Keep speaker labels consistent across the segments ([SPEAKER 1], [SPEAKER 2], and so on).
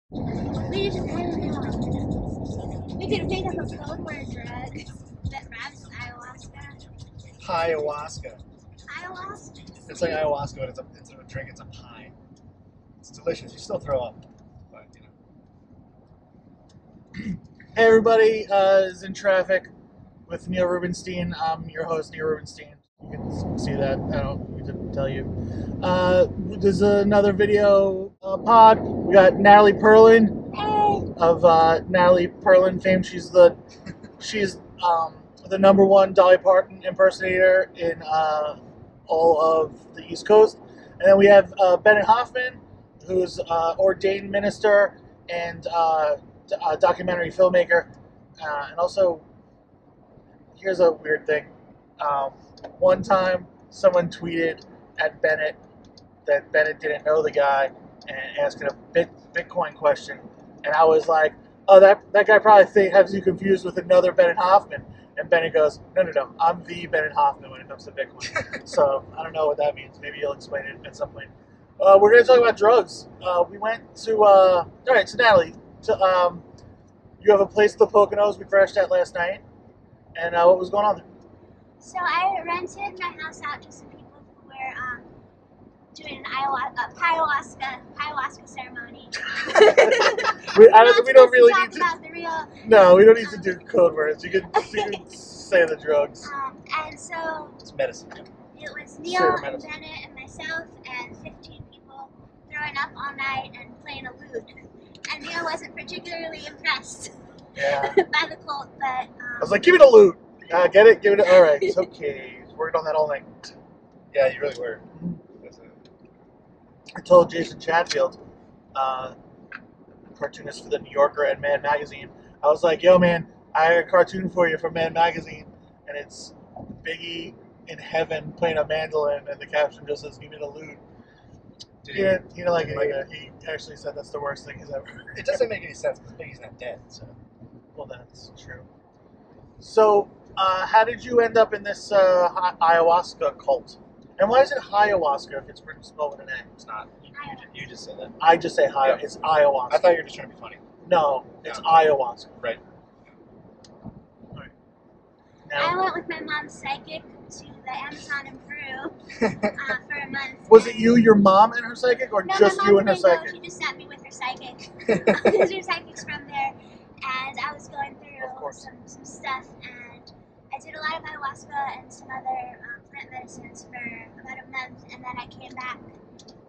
[SPEAKER 1] We just, I don't know. We could make up a code word drug that rhymes with ayahuasca.
[SPEAKER 2] Ayahuasca.
[SPEAKER 1] Ayahuasca?
[SPEAKER 2] It's like ayahuasca, but instead of a drink, it's a pie. It's delicious. You still throw up, but you know. Hey everybody, is in traffic with Neil Rubenstein. I'm your host, Neil Rubenstein. You can see that. I don't need to tell you. There's another video pod. We got Natalie Perlin of Natalie Perlin fame. She's the #1 Dolly Parton impersonator in all of the East Coast. And then we have Bennett Hoffman, who's ordained minister and documentary filmmaker. And also, here's a weird thing. One time, someone tweeted at Bennett that Bennett didn't know the guy and asked him a Bitcoin question. And I was like, oh, that guy probably has you confused with another Bennett Hoffman. And Bennett goes, no, I'm the Bennett Hoffman when it comes to Bitcoin. So I don't know what that means. Maybe you'll explain it at some point. We're going to talk about drugs. We went to, all right, so Natalie, you have a place at the Poconos we crashed at last night. And what was going on there?
[SPEAKER 1] So I rented my house out to some people who were doing an ayahuasca ceremony.
[SPEAKER 2] we don't really
[SPEAKER 1] talk
[SPEAKER 2] need to
[SPEAKER 1] about the real.
[SPEAKER 2] No, we don't need to do code words. You can say the drugs.
[SPEAKER 1] And so
[SPEAKER 2] It's medicine.
[SPEAKER 1] it was Neil and Bennett and myself and 15 people throwing up all night and playing a lute. And Neil wasn't particularly impressed
[SPEAKER 2] Yeah.
[SPEAKER 1] by the cult, but
[SPEAKER 2] I was like, give it a loot. Get it? Give it. All right. It's okay. Worked on that all night. Yeah, you really were. I told Jason Chatfield, cartoonist for the New Yorker and Mad Magazine, I was like, yo, man, I have a cartoon for you from Mad Magazine, and it's Biggie in heaven playing a mandolin, and the caption just says, give it a loot. He didn't like it. He actually said that's the worst thing he's ever heard.
[SPEAKER 3] It doesn't make any sense because Biggie's not dead. So,
[SPEAKER 2] well, that's true. So, how did you end up in this ayahuasca cult? And why is it ayahuasca if it's written spelled with an A?
[SPEAKER 3] it's not. You just said that.
[SPEAKER 2] I just say hi.
[SPEAKER 3] Yeah.
[SPEAKER 2] It's ayahuasca.
[SPEAKER 3] I thought you were just trying to be funny.
[SPEAKER 2] No, it's
[SPEAKER 3] Yeah.
[SPEAKER 2] ayahuasca.
[SPEAKER 3] Right.
[SPEAKER 2] Right.
[SPEAKER 1] I
[SPEAKER 2] Now,
[SPEAKER 1] went with my mom's psychic to the Amazon in Peru for a month.
[SPEAKER 2] was it you, your mom, and her psychic, or
[SPEAKER 1] No,
[SPEAKER 2] just
[SPEAKER 1] my
[SPEAKER 2] you
[SPEAKER 1] mom
[SPEAKER 2] and her
[SPEAKER 1] didn't go.
[SPEAKER 2] psychic?
[SPEAKER 1] She just sent me with her psychic. Because her psychic's from there. And I was going
[SPEAKER 2] Of
[SPEAKER 1] through
[SPEAKER 2] course.
[SPEAKER 1] some stuff, and I did a lot of ayahuasca and some other plant medicines for about a month, and then I came back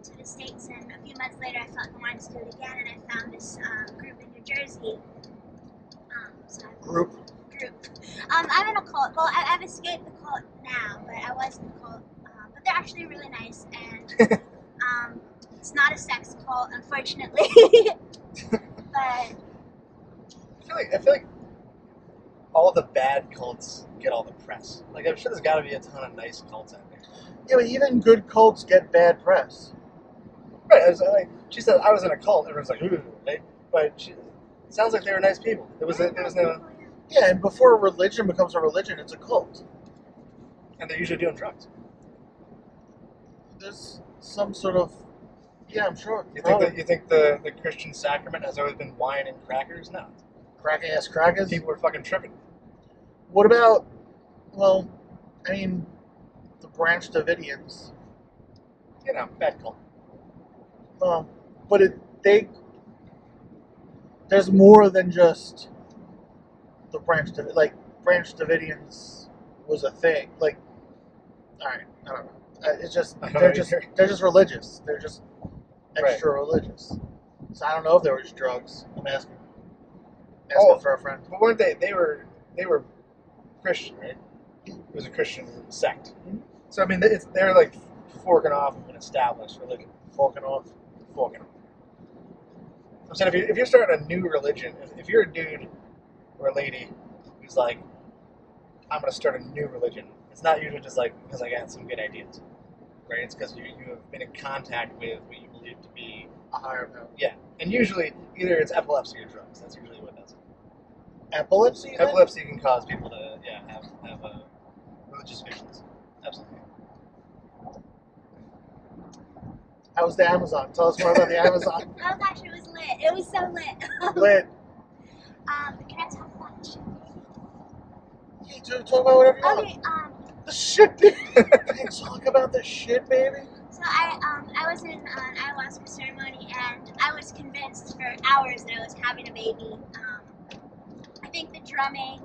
[SPEAKER 1] to the States, and a few months later I felt like I wanted to do it again, and I found this group in New Jersey.
[SPEAKER 2] Group.
[SPEAKER 1] I'm in a cult. Well, I've escaped the cult now, but I was in the cult. But they're actually really nice, and it's not a sex cult, unfortunately. But
[SPEAKER 3] I feel like all the bad cults get all the press. Like I'm sure there's got to be a ton of nice cults out there.
[SPEAKER 2] Yeah, but even good cults get bad press.
[SPEAKER 3] Right. She said I was in a cult. Everyone's like, ooh, right? But it sounds like they were nice people. There was no,
[SPEAKER 2] Yeah, and before a religion becomes a religion, it's a cult.
[SPEAKER 3] and they're usually doing drugs.
[SPEAKER 2] There's some sort of, yeah, I'm sure.
[SPEAKER 3] You think the Christian sacrament has always been wine and crackers? No.
[SPEAKER 2] Crack-ass crackers?
[SPEAKER 3] People were fucking tripping.
[SPEAKER 2] What about, well, I mean, the Branch Davidians?
[SPEAKER 3] You know, bad cult.
[SPEAKER 2] But there's more than just the Branch Davidians. Like, Branch Davidians was a thing. Like, alright, I don't know. It's just, they're just religious. They're just extra religious. So I don't know if there was drugs. I'm asking for a friend.
[SPEAKER 3] But weren't they? They were Christian, right? It was a Christian sect.
[SPEAKER 2] Mm-hmm.
[SPEAKER 3] So I mean, they're like forking off of an established religion.
[SPEAKER 2] Forking off.
[SPEAKER 3] I'm saying if you're starting a new religion, if you're a dude or a lady who's like, I'm going to start a new religion, it's not usually just like because I got some good ideas, right? It's because you have been in contact with what you believe to be
[SPEAKER 2] A higher power.
[SPEAKER 3] Yeah, and usually either it's epilepsy or drugs. That's usually what does it.
[SPEAKER 2] Epilepsy?
[SPEAKER 3] Epilepsy can cause people to have religious visions. Absolutely.
[SPEAKER 2] How was the Amazon? Tell us more about the Amazon.
[SPEAKER 1] Oh gosh, it was lit. It was so lit.
[SPEAKER 2] Lit.
[SPEAKER 1] Can I talk about the shit?
[SPEAKER 2] You do talk about whatever you want.
[SPEAKER 1] Okay,
[SPEAKER 2] The shit, baby. Can you talk about the shit, baby?
[SPEAKER 1] so I was in an ayahuasca ceremony and I was convinced for hours that I was having a baby. I think the drumming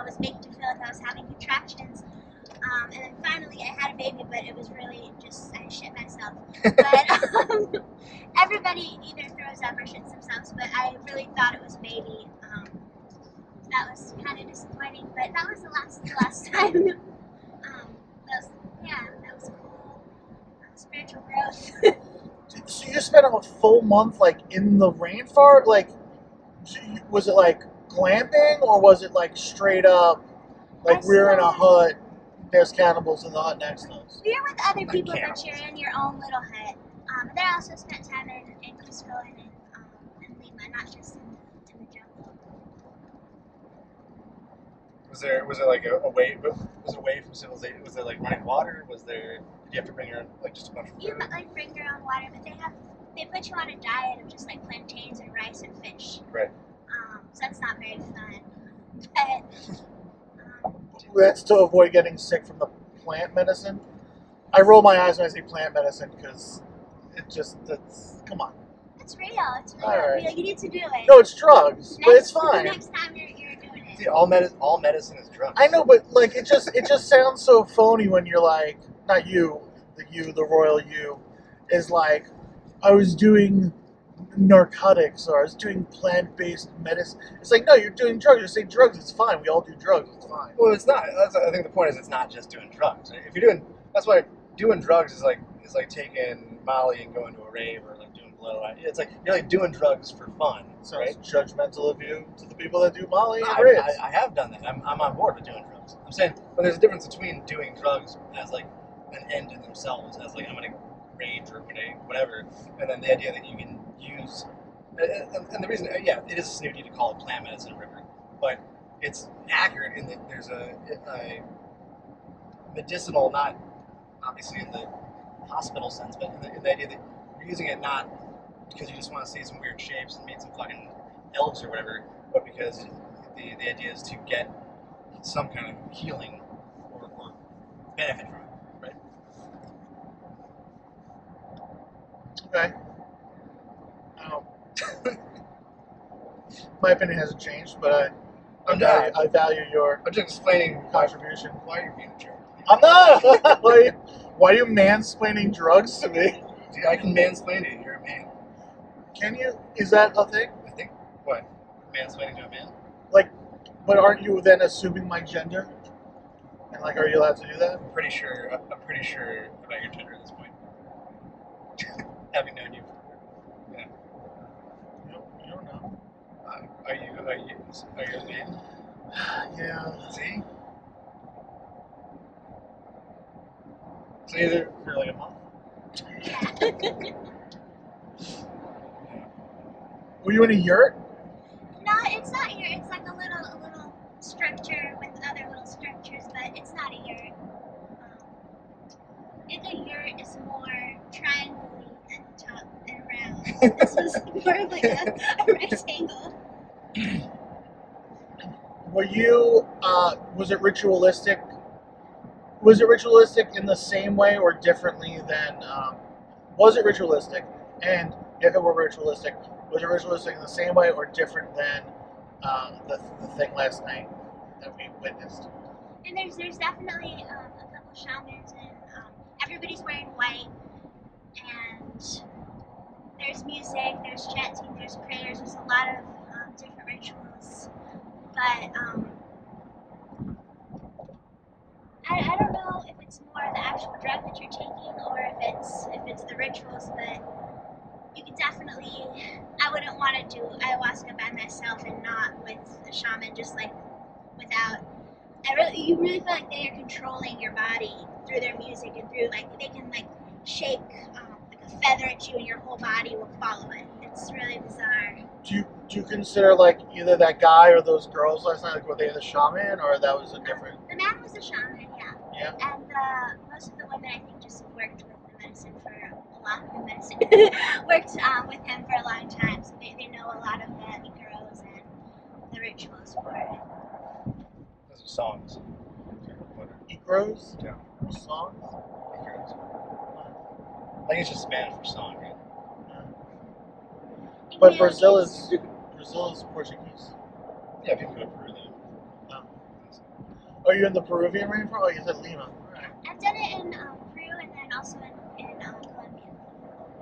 [SPEAKER 1] was making me feel like I was having contractions. And then finally I had a baby, but it was really just, I shit myself. But everybody either throws up or shits themselves, but I really thought it was a baby. That was kind of disappointing, but that was the last time. That was cool. Spiritual growth.
[SPEAKER 2] So you spent a full month like in the rainforest? Like, was it like glamping or was it like straight up like we're in a hut? There's cannibals in the hut next to us.
[SPEAKER 1] You're with other people, but you're in your own little hut. And then I also spent time in Cusco and in Lima, not just in the jungle.
[SPEAKER 3] Was there like a way? Was it away from civilization? Was there like running water? Did you have to bring your own, like just a bunch of food?
[SPEAKER 1] You might like bring your own water, but they put you on a diet of just like plantains and rice and fish.
[SPEAKER 3] Right.
[SPEAKER 1] So that's not very fun. But
[SPEAKER 2] That's to avoid getting sick from the plant medicine. I roll my eyes when I say plant medicine because that's come on.
[SPEAKER 1] it's real. It's real.
[SPEAKER 2] All right.
[SPEAKER 1] You need to do it.
[SPEAKER 2] No, it's drugs, but it's fine.
[SPEAKER 1] The next time you're doing it.
[SPEAKER 3] See, all medicine is drugs.
[SPEAKER 2] I know, but like it just sounds so phony when you're like, not you, the royal you, is like, I was doing narcotics or I was doing plant-based medicine. It's like, no, you're doing drugs. You say drugs, it's fine. We all do drugs, it's fine.
[SPEAKER 3] Well, it's not. I think the point is, it's not just doing drugs. If you're doing, that's why doing drugs is like taking Molly and going to a rave or like doing blow. It's like you're like doing drugs for fun,
[SPEAKER 2] So
[SPEAKER 3] right?
[SPEAKER 2] it's judgmental of you to the people that do Molly and
[SPEAKER 3] I,
[SPEAKER 2] raves.
[SPEAKER 3] I have done that. I'm on board with doing drugs. I'm saying, but there's a difference between doing drugs as like an end in themselves, as like I'm gonna rage or whatever, and then the idea that you can use. And the reason, yeah, it is snooty to call it plant medicine, River, but it's accurate in that there's a medicinal, not obviously in the hospital sense, but in the idea that you're using it not because you just want to see some weird shapes and meet some fucking elves or whatever, but because the idea is to get some kind of healing or benefit from it, right?
[SPEAKER 2] Okay. My opinion hasn't changed, but I value your
[SPEAKER 3] I'm just explaining
[SPEAKER 2] contribution.
[SPEAKER 3] why you're being a jerk.
[SPEAKER 2] I'm not. Why are you mansplaining drugs to me?
[SPEAKER 3] See, I can mansplain it. You're a man.
[SPEAKER 2] Can you? Is that a thing?
[SPEAKER 3] I think what mansplaining to a man.
[SPEAKER 2] Like, but aren't you then assuming my gender? And like, are you allowed to do that?
[SPEAKER 3] I'm pretty sure about your gender at this point. Having known you. Yeah.
[SPEAKER 2] You don't know.
[SPEAKER 3] Are you a man?
[SPEAKER 2] Yeah.
[SPEAKER 3] See? So either you're like a mom.
[SPEAKER 2] Were you in a yurt?
[SPEAKER 1] No, it's not yurt. It's like a little structure with other little structures, but it's not a yurt. I think a yurt is more triangle at the top and round. This was more like a rectangle.
[SPEAKER 2] Were you? Was it ritualistic? Was it ritualistic in the same way or differently than? Was it ritualistic? And if it were ritualistic, was it ritualistic in the same way or different than the thing last night that we witnessed?
[SPEAKER 1] And there's definitely a couple shamans, and everybody's wearing white, and there's music, there's chanting, there's prayers, there's a lot of different rituals. But I don't know if it's more the actual drug that you're taking or if it's the rituals, but you could definitely, I wouldn't want to do ayahuasca by myself and not with a shaman, just like without, you really feel like they are controlling your body through their music and through, like, they can like shake like a feather at you and your whole body will follow it. It's really bizarre.
[SPEAKER 2] Do you consider like either that guy or those girls last night, like were they the shaman or that was a different?
[SPEAKER 1] The man was a shaman, yeah.
[SPEAKER 2] Yeah.
[SPEAKER 1] And most of the women, I think, just worked with the medicine for a lot in medicine. Worked with him for a long time, so they know a lot of the ikros and the rituals for it.
[SPEAKER 3] Those are songs.
[SPEAKER 2] Egros?
[SPEAKER 3] Yeah.
[SPEAKER 2] Songs?
[SPEAKER 3] Ikros. I think it's just Spanish for song, right?
[SPEAKER 2] But Brazil is Portuguese.
[SPEAKER 3] Yeah, people go to Peru then.
[SPEAKER 2] Oh. Are you in the Peruvian rainforest? Oh, you said Lima. Right.
[SPEAKER 1] I've done it in Peru and then also in Colombia.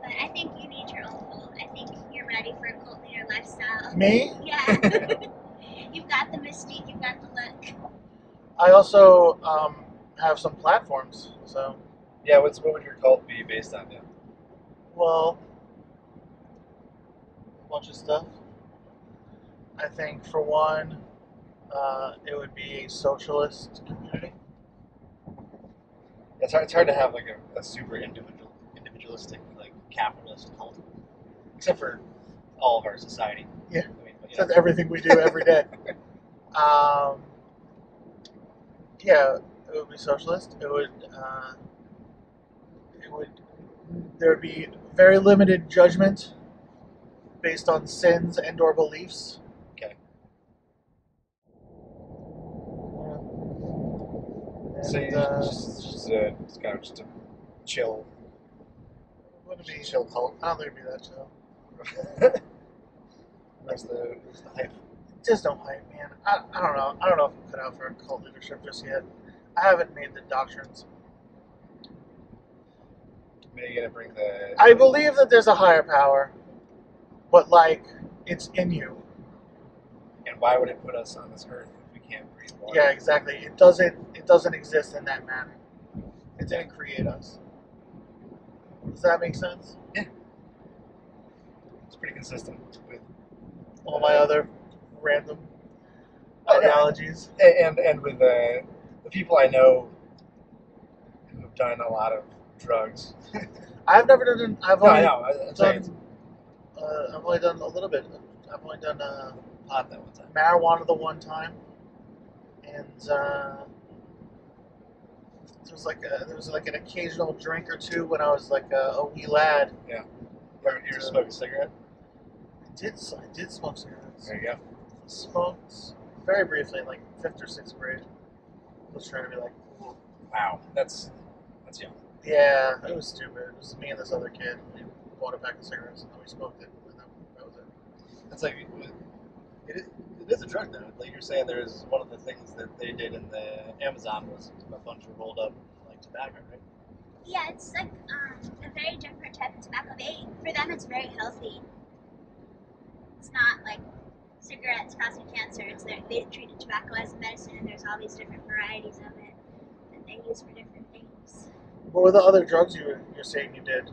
[SPEAKER 1] But I think you need your own cult. I think you're ready for a cult leader lifestyle.
[SPEAKER 2] Me?
[SPEAKER 1] Yeah. You've got the mystique, you've got the look.
[SPEAKER 2] I also have some platforms. So,
[SPEAKER 3] Yeah, what would your cult be based on? Yeah.
[SPEAKER 2] well, a bunch of stuff. I think for one, it would be a socialist community.
[SPEAKER 3] It's hard to have like a super individualistic, like capitalist cult, except for all of our society.
[SPEAKER 2] Yeah.
[SPEAKER 3] I mean, but,
[SPEAKER 2] That's everything we do every day. Yeah, it would be socialist. It would there would be very limited judgment based on sins and/or beliefs.
[SPEAKER 3] Okay.
[SPEAKER 2] And,
[SPEAKER 3] So you just kind of just a chill,
[SPEAKER 2] would it be?
[SPEAKER 3] chill cult.
[SPEAKER 2] I don't think it'd be that chill.
[SPEAKER 3] That's the hype.
[SPEAKER 2] Just no hype, man. I don't know. I don't know if I'm cut out for cult leadership just yet. I haven't made the doctrines.
[SPEAKER 3] Maybe you're gonna bring the.
[SPEAKER 2] I believe that there's a higher power, but like it's in you.
[SPEAKER 3] And why would it put us on this earth if we can't breathe water?
[SPEAKER 2] Yeah, exactly. It doesn't exist in that manner. It didn't create us. Does that make sense?
[SPEAKER 3] It's pretty consistent with
[SPEAKER 2] All my other random
[SPEAKER 3] Oh, yeah.
[SPEAKER 2] ideologies.
[SPEAKER 3] and with the people I know who have done a lot of drugs.
[SPEAKER 2] I've never done. I've
[SPEAKER 3] No, I
[SPEAKER 2] only
[SPEAKER 3] know. I'm saying
[SPEAKER 2] done. I've only done a little bit. I've only done
[SPEAKER 3] pot that one time.
[SPEAKER 2] marijuana the one time, and there was like an occasional drink or two when I was like a wee lad.
[SPEAKER 3] Yeah. Or you just smoke a cigarette.
[SPEAKER 2] I did smoke cigarettes.
[SPEAKER 3] There you go.
[SPEAKER 2] Smoked very briefly in like 5th or 6th grade. I was trying to be like, cool.
[SPEAKER 3] Wow, that's young.
[SPEAKER 2] Yeah, it was stupid. It was me and this other kid. We bought a pack of cigarettes and then we smoked it, and that was it.
[SPEAKER 3] It's like it is a drug though. Like you're saying, there's one of the things that they did in the Amazon was a bunch of rolled up like tobacco, right?
[SPEAKER 1] Yeah, it's like a very different type of tobacco. For them, it's very healthy. It's not like cigarettes causing cancer. They treat tobacco as a medicine, and there's all these different varieties of it that they use for different things.
[SPEAKER 2] What were the other drugs you're saying you did?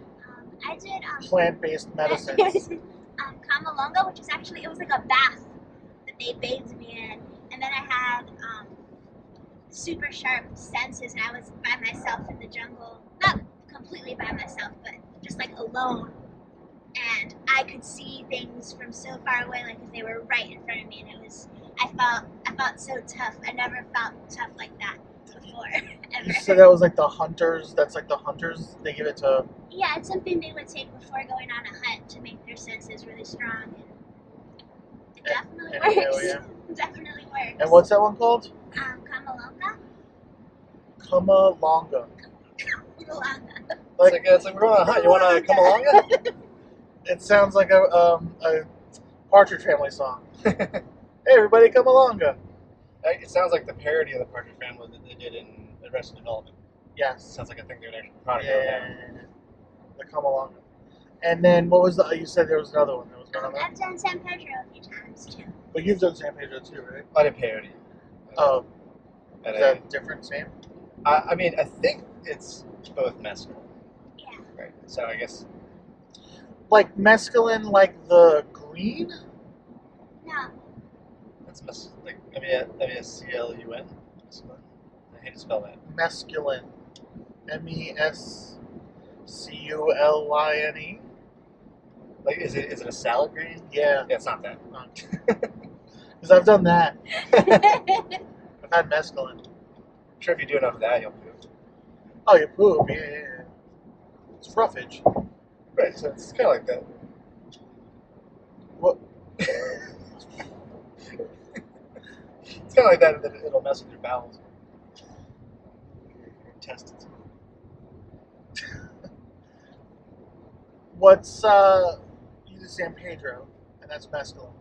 [SPEAKER 1] I did
[SPEAKER 2] Plant-based medicines.
[SPEAKER 1] Kamalonga, which is actually, it was like a bath that they bathed me in, and then I had super sharp senses, and I was by myself in the jungle, not completely by myself, but just like alone, and I could see things from so far away, like if they were right in front of me, and I felt so tough. I never felt tough like that before, ever.
[SPEAKER 2] You said that was like the hunters. That's like the hunters. They give it to.
[SPEAKER 1] Yeah, it's something they would take before going on a hunt to make their senses really strong. And it definitely works.
[SPEAKER 2] Yeah.
[SPEAKER 1] It definitely works.
[SPEAKER 2] And what's that one called?
[SPEAKER 1] Kamalonga?
[SPEAKER 2] Kamalonga.
[SPEAKER 1] Kamalonga.
[SPEAKER 3] It's like we're going on a hunt. You want to come along?
[SPEAKER 2] It sounds like a Partridge Family song. Hey, everybody, come along.
[SPEAKER 3] It sounds like the parody of the Partridge Family that they did in Arrested Development.
[SPEAKER 2] Yes.
[SPEAKER 3] Sounds like a thing they would actually probably
[SPEAKER 2] Yeah. The come along. And then what was you said there was another one. There was one other.
[SPEAKER 1] I've done San Pedro a few times too.
[SPEAKER 2] But you've done San Pedro too, right?
[SPEAKER 3] I did parody.
[SPEAKER 2] Oh.
[SPEAKER 3] And
[SPEAKER 2] Is that different, same?
[SPEAKER 3] I mean, I think it's both mescaline.
[SPEAKER 1] Yeah.
[SPEAKER 3] Right. So I guess.
[SPEAKER 2] Like mescaline, like the green?
[SPEAKER 1] No.
[SPEAKER 3] That's like MESCLUN. Mescaline. I hate to spell that.
[SPEAKER 2] Mescaline. MESCULYNE.
[SPEAKER 3] Like, is it a salad green?
[SPEAKER 2] Yeah.
[SPEAKER 3] Yeah, it's not that.
[SPEAKER 2] Because I've done that. I've had mescaline.
[SPEAKER 3] I'm sure if you do enough of that, you'll poop.
[SPEAKER 2] Oh, you poop. Yeah. It's roughage.
[SPEAKER 3] Right, so it's kind of like that.
[SPEAKER 2] What?
[SPEAKER 3] It's kind of like that. It'll mess with your bowels, your intestines.
[SPEAKER 2] What's you did San Pedro, and that's mescaline,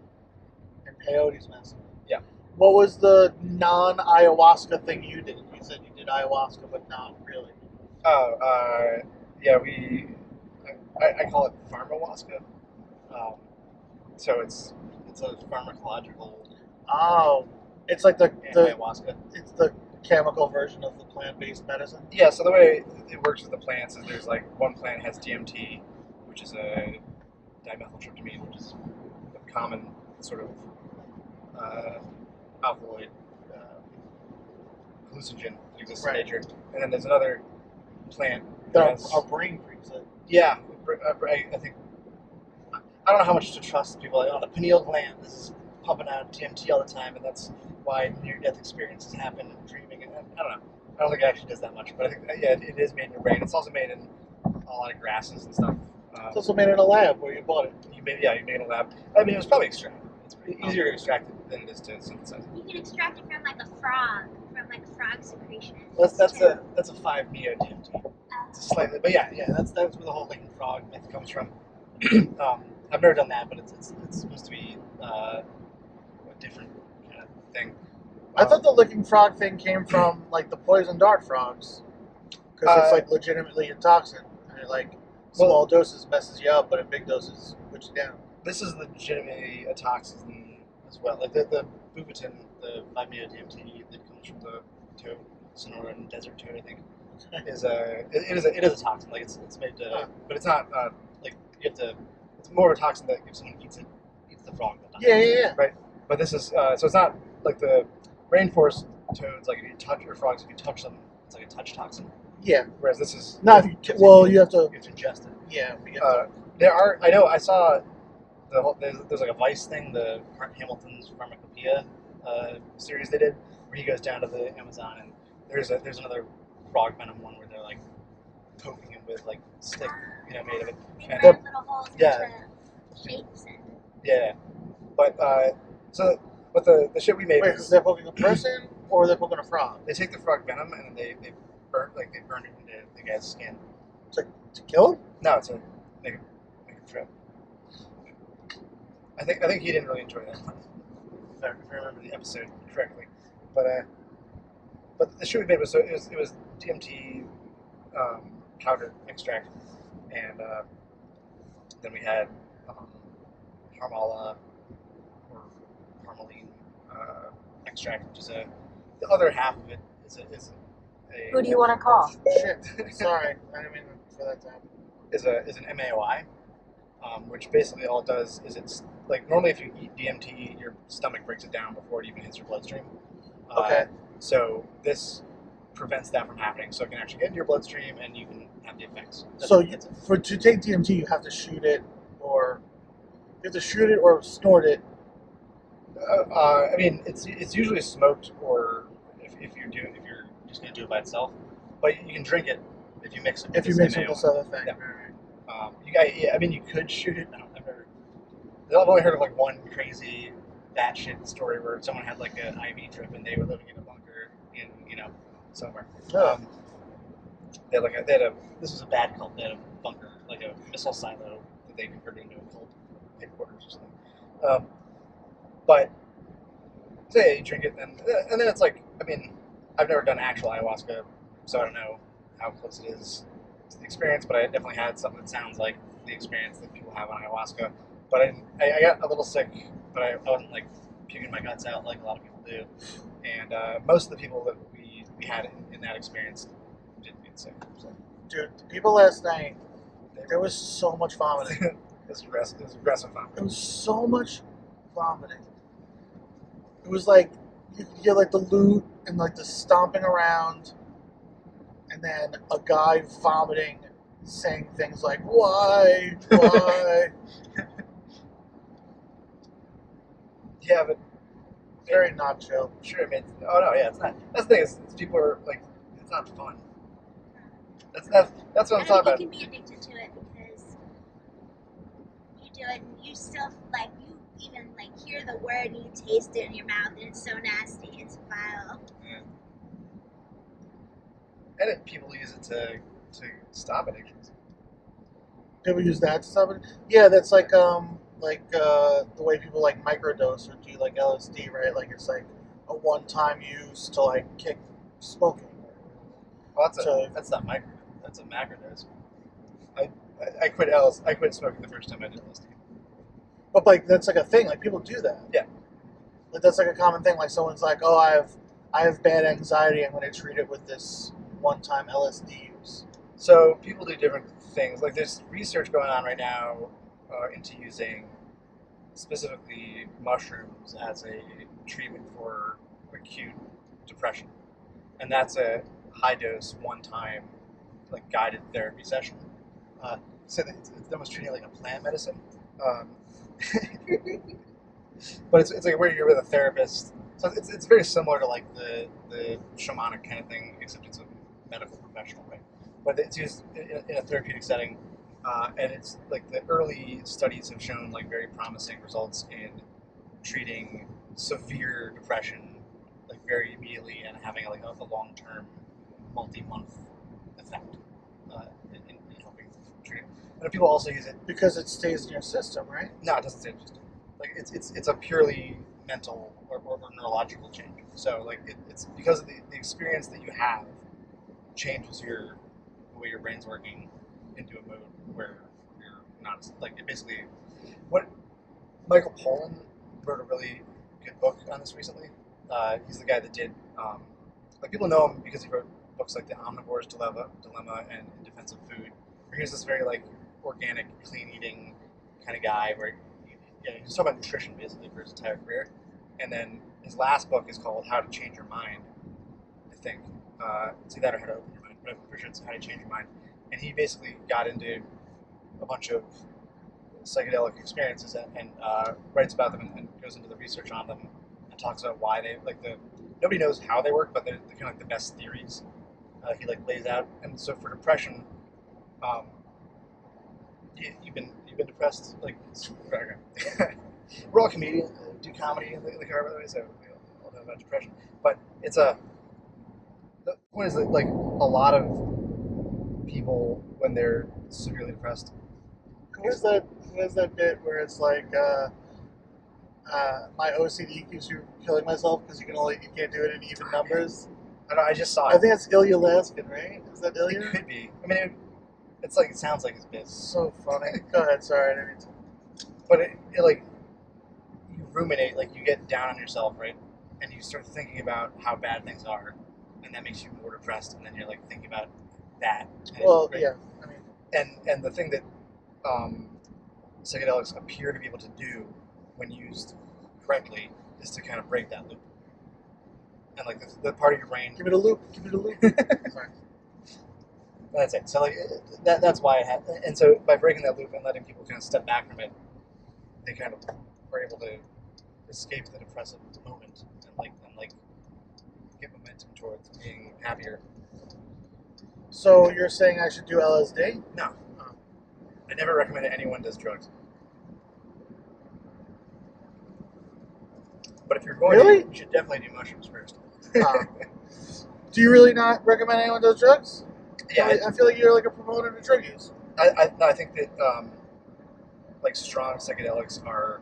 [SPEAKER 2] and peyote's mescaline.
[SPEAKER 3] Yeah.
[SPEAKER 2] What was the non-ayahuasca thing you did? You said you did ayahuasca, but not really.
[SPEAKER 3] Oh, yeah. I call it pharmahuasca. So it's a pharmacological
[SPEAKER 2] Oh, it's like the
[SPEAKER 3] ayahuasca.
[SPEAKER 2] it's the chemical version of the plant-based medicine.
[SPEAKER 3] Yeah. So the way it works with the plants is there's like one plant has DMT, which is a dimethyltryptamine, which is a common sort of alkaloid hallucinogen that exists
[SPEAKER 2] Right.
[SPEAKER 3] in nature. And then there's another plant that
[SPEAKER 2] That
[SPEAKER 3] has,
[SPEAKER 2] our brain freaks it.
[SPEAKER 3] yeah, I think, I don't know how much to trust people. Like, oh, the pineal gland is pumping out DMT all the time, and that's why near-death experiences happen and dreaming. And I don't know. I don't think it actually does that much, but I think it is made in your brain. It's also made in a lot of grasses and stuff.
[SPEAKER 2] It's also made in a lab where you bought it.
[SPEAKER 3] You made it in a lab. I mean, it was probably extracted. It's easier to extract it than it is to synthesize it.
[SPEAKER 1] You can extract it from like a frog, from like frog secretion.
[SPEAKER 3] That's a 5-neo DMT. It's slightly, but yeah, that's where the whole Lincoln Frog myth comes from. I've never done that, but it's supposed to be a different kind of thing.
[SPEAKER 2] I thought the licking frog thing came from like the poison dart frogs, because it's like legitimately a toxin, and it like small doses messes you up, but in big doses puts you down.
[SPEAKER 3] This is legitimately a toxin as well. Like the Bubitin, the 5-neo DMT that comes from the toad, Sonoran desert toad, I think, is it is a toxin. Like it's made to, but it's not like you have to. It's more of a toxin that if someone eats the frog.
[SPEAKER 2] Yeah.
[SPEAKER 3] Right. But this is so it's not like the rainforest toads. Like if you touch or frogs, if you touch them, it's like a touch toxin.
[SPEAKER 2] Yeah.
[SPEAKER 3] Whereas this is
[SPEAKER 2] you have to
[SPEAKER 3] you have to ingest it.
[SPEAKER 2] Yeah.
[SPEAKER 3] There are. I know. I saw there's like a Vice thing, the Hamilton's Pharmacopoeia series they did, where he goes down to the Amazon, and there's another frog venom one where they're like poking him with like stick, made of it.
[SPEAKER 1] They
[SPEAKER 3] And
[SPEAKER 1] burn little holes
[SPEAKER 3] yeah.
[SPEAKER 1] into shapes and
[SPEAKER 3] Yeah, but but the shit we made
[SPEAKER 2] Wait, is they're poking a person or they're poking a frog?
[SPEAKER 3] they take the frog venom and they burn it into the guy's skin.
[SPEAKER 2] To kill him?
[SPEAKER 3] No, it's to make him trip. I think he didn't really enjoy that, if I remember the episode correctly. But the shit we made was it was DMT powder extract, and then we had harmala or harmaline extract, which is the other half of it is a
[SPEAKER 4] Who do you want to call?
[SPEAKER 2] Shit. Sorry. I didn't mean for that to happen.
[SPEAKER 3] is an MAOI, which basically all it does is it's like normally if you eat DMT, your stomach breaks it down before it even hits your bloodstream.
[SPEAKER 2] Okay.
[SPEAKER 3] So this prevents that from happening, so it can actually get into your bloodstream and you can have the effects.
[SPEAKER 2] To take DMT, you have to shoot it, or snort it.
[SPEAKER 3] I mean, it's usually smoked, or if you're just gonna do it by itself, but you can drink it if you mix it.
[SPEAKER 2] If you mix it with this other thing.
[SPEAKER 3] Yeah. I mean, you could shoot it. I've only heard of like one crazy batshit story where someone had like an IV drip and they were living in a bunker in somewhere.
[SPEAKER 2] Oh.
[SPEAKER 3] They had this was a bad cult. They had a bunker, like a missile silo that they converted into a cult headquarters or something. But so yeah, you drink it and then it's like, I mean, I've never done actual ayahuasca, so I don't know how close it is to the experience, but I definitely had something that sounds like the experience that people have on ayahuasca. But I got a little sick, but I wasn't like puking my guts out like a lot of people do. And most of the people that we had in that experience didn't get sick. So.
[SPEAKER 2] Dude, the people last night, there was so much vomiting.
[SPEAKER 3] It was aggressive vomiting.
[SPEAKER 2] It was so much vomiting. It was like you could hear like the loot and like the stomping around, and then a guy vomiting, saying things like "Why?
[SPEAKER 3] Yeah, but
[SPEAKER 2] very not chill.
[SPEAKER 3] Sure, I mean, oh no, yeah, it's not. That's the thing is people are like, it's not fun. That's what I'm talking about.
[SPEAKER 1] You can be addicted to it because it, and you still like you even like hear the word and you taste it in your mouth, and it's so nasty. It's vile.
[SPEAKER 3] Yeah. And people use it to stop addictions.
[SPEAKER 2] People use that to stop it. Yeah, that's like the way people like microdose or do like LSD, right? Like it's like a one-time use to like kick smoking.
[SPEAKER 3] Well,
[SPEAKER 2] So-
[SPEAKER 3] that's not micro. That's a macrodose. I quit LSD. I quit smoking the first time I did LSD.
[SPEAKER 2] But like that's like a thing. Like people do that.
[SPEAKER 3] Yeah.
[SPEAKER 2] Like that's like a common thing. Like someone's like, "Oh, I have bad anxiety. I'm going to treat it with this one-time LSD use."
[SPEAKER 3] So people do different things. Like there's research going on right now into using specifically mushrooms as a treatment for acute depression, and that's a high dose, one-time, like guided therapy session. So it's almost treating it like a plant medicine. But it's like where you're with a therapist. So it's very similar to like the shamanic kind of thing, except it's a medical professional, right? But it's used in a therapeutic setting, and it's like the early studies have shown like very promising results in treating severe depression, like very immediately, and having like a long-term, multi-month effect in helping treat it. And people also use it.
[SPEAKER 2] Because it stays in your system, right?
[SPEAKER 3] No, it doesn't say just like it's a purely mental or neurological change. So like it's because of the experience that you have changes the way your brain's working into a mode where you're not like it basically. What Michael Pollan wrote a really good book on this recently. He's the guy that did like people know him because he wrote books like The Omnivore's Dilemma and In Defense of Food. Where he's this very like organic, clean eating kind of guy where he's talking about nutrition basically for his entire career. And then his last book is called How to Change Your Mind, I think. It's either How to Open Your Mind, but I'm pretty sure it's How to Change Your Mind. And he basically got into a bunch of psychedelic experiences and writes about them and goes into the research on them and talks about why they nobody knows how they work, but they're kind of like the best theories he like lays out. And so for depression, you've been depressed, like we're all comedians, do comedy in the car, by the way, so we all know about depression. But the point is that like a lot of people when they're severely depressed.
[SPEAKER 2] Where's that bit where it's like my OCD keeps you killing myself because you can't do it in even numbers?
[SPEAKER 3] I don't know, I just saw
[SPEAKER 2] I
[SPEAKER 3] it.
[SPEAKER 2] think it's Ilya Laskin, right? Is that
[SPEAKER 3] It
[SPEAKER 2] Ilya?
[SPEAKER 3] could be. I mean, it's like it sounds like his biz.
[SPEAKER 2] So funny. Go ahead. Sorry, I didn't mean to.
[SPEAKER 3] But it like you ruminate, like you get down on yourself, right? And you start thinking about how bad things are, and that makes you more depressed. And then you're like thinking about that.
[SPEAKER 2] Well,
[SPEAKER 3] right?
[SPEAKER 2] yeah. I mean,
[SPEAKER 3] And the thing that psychedelics appear to be able to do when used correctly is to kind of break that loop. And like the part of your brain.
[SPEAKER 2] give it a loop. Give it a loop. Sorry.
[SPEAKER 3] That's it. So like that's why I had, and so by breaking that loop and letting people kind of step back from it, they kind of are able to escape the depressive moment and get momentum towards being happier.
[SPEAKER 2] So you're saying I should do LSD?
[SPEAKER 3] No, I never recommend anyone does drugs. But if you're going
[SPEAKER 2] Really?
[SPEAKER 3] to, you should definitely do mushrooms first.
[SPEAKER 2] Do you really not recommend anyone does drugs?
[SPEAKER 3] Yeah,
[SPEAKER 2] I feel like you're like a proponent of drug use.
[SPEAKER 3] I think that like strong psychedelics are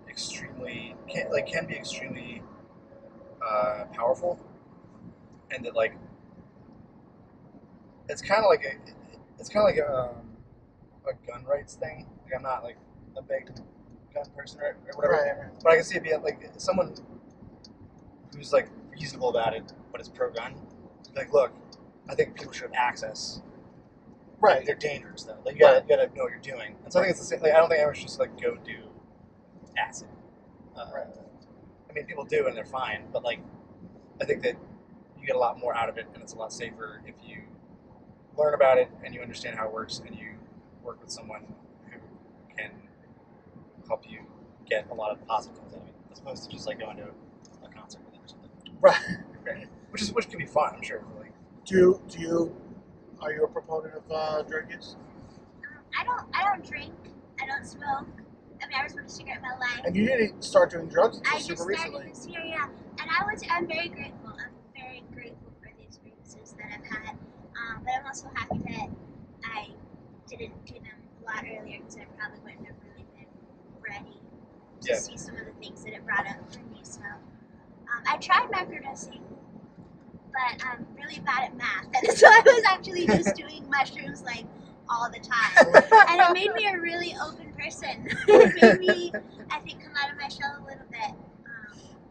[SPEAKER 3] can be extremely powerful, and that like it's kind of like a gun rights thing. Like I'm not like a big gun person or whatever,
[SPEAKER 2] Right.
[SPEAKER 3] but I can see it being like someone who's like reasonable about it, but is pro-gun. Like, look, I think people should have access.
[SPEAKER 2] Right.
[SPEAKER 3] Like, they're dangerous though. Like you gotta know what you're doing. And so I think it's the same. Like, I don't think everyone should just like go do acid.
[SPEAKER 2] Right.
[SPEAKER 3] I mean, people do and they're fine, but like I think that you get a lot more out of it, and it's a lot safer if you learn about it and you understand how it works, and you work with someone who can help you get a lot of positive things out of it, as opposed to just like going to a concert with them or something.
[SPEAKER 2] Right.
[SPEAKER 3] Which can be fun, I'm sure. Like,
[SPEAKER 2] Are you a proponent of drug use?
[SPEAKER 1] I don't drink. I don't smoke. I've never smoked a cigarette in my life.
[SPEAKER 2] And you didn't start doing drugs until
[SPEAKER 1] I
[SPEAKER 2] super
[SPEAKER 1] just
[SPEAKER 2] recently.
[SPEAKER 1] started this year, yeah. And I'm very grateful. I'm very grateful for the experiences that I've had. But I'm also happy that I didn't do them a lot earlier because I probably wouldn't have really been ready to see some of the things that it brought up for me. So I tried microdosing, but I'm really bad at math. And so I was actually just doing mushrooms like all the time. And it made me a really open person. It made me, I think, come out of my shell a little bit.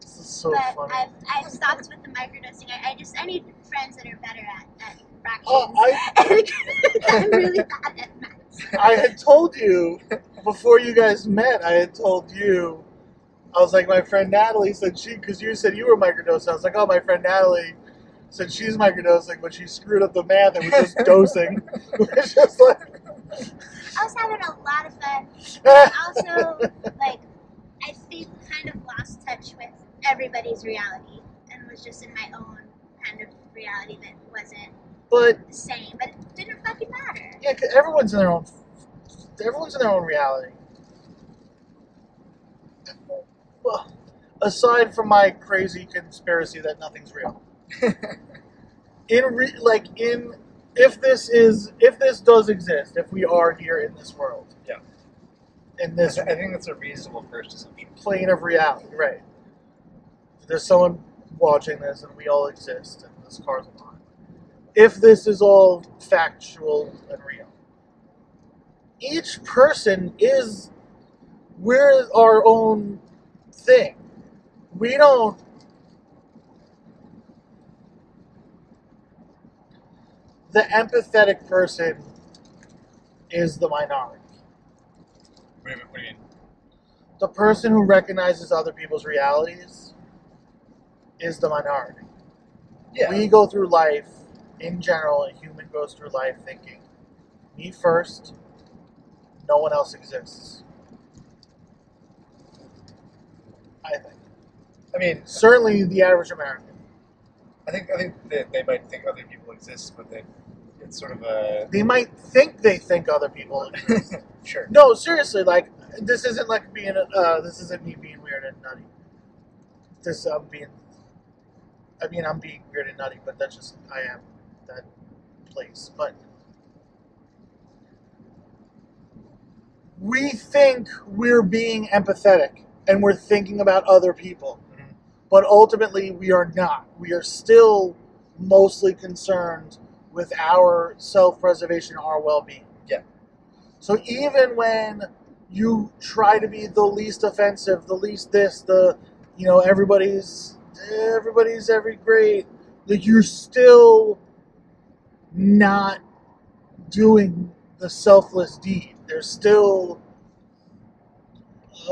[SPEAKER 2] This is so
[SPEAKER 1] but
[SPEAKER 2] funny.
[SPEAKER 1] I've stopped with the microdosing. I need friends that are better at fractions.
[SPEAKER 2] Oh,
[SPEAKER 1] I'm really bad at math.
[SPEAKER 2] I had told you before you guys met. I had told you. I was like, my friend Natalie said because you said you were microdosing. I was like, oh, my friend Natalie said she's microdosing, but she screwed up the math and was just dosing. It's just like.
[SPEAKER 1] I was having a lot of fun. But also, like, I think kind of lost touch with everybody's reality and was just in my own kind of reality that wasn't the same, but it didn't fucking matter.
[SPEAKER 2] Yeah, 'cause everyone's in their own reality. Well, aside from my crazy conspiracy that nothing's real. If this does exist, if we are here in this world.
[SPEAKER 3] Yeah.
[SPEAKER 2] In this
[SPEAKER 3] I think that's a reasonable first assumption.
[SPEAKER 2] Plane of reality, right. There's someone watching this and we all exist and this car's alive. If this is all factual and real. Each person we're our own thing. We don't. The empathetic person is the minority.
[SPEAKER 3] What do you mean?
[SPEAKER 2] The person who recognizes other people's realities is the minority.
[SPEAKER 3] Yeah.
[SPEAKER 2] We go through life, in general, a human goes through life thinking, me first, no one else exists. I think.
[SPEAKER 3] I mean,
[SPEAKER 2] certainly the average American.
[SPEAKER 3] I think that they might think other people exist, but then it's sort of a.
[SPEAKER 2] They might think they think other people exist.
[SPEAKER 3] Sure.
[SPEAKER 2] No, seriously, like this isn't like being. This isn't me being weird and nutty. I'm being weird and nutty, but that's just I am that place. But we think we're being empathetic and we're thinking about other people. But ultimately, we are not. We are still mostly concerned with our self-preservation, our well-being.
[SPEAKER 3] Yeah.
[SPEAKER 2] So even when you try to be the least offensive, the least this, everybody's every great, like you're still not doing the selfless deed. There's still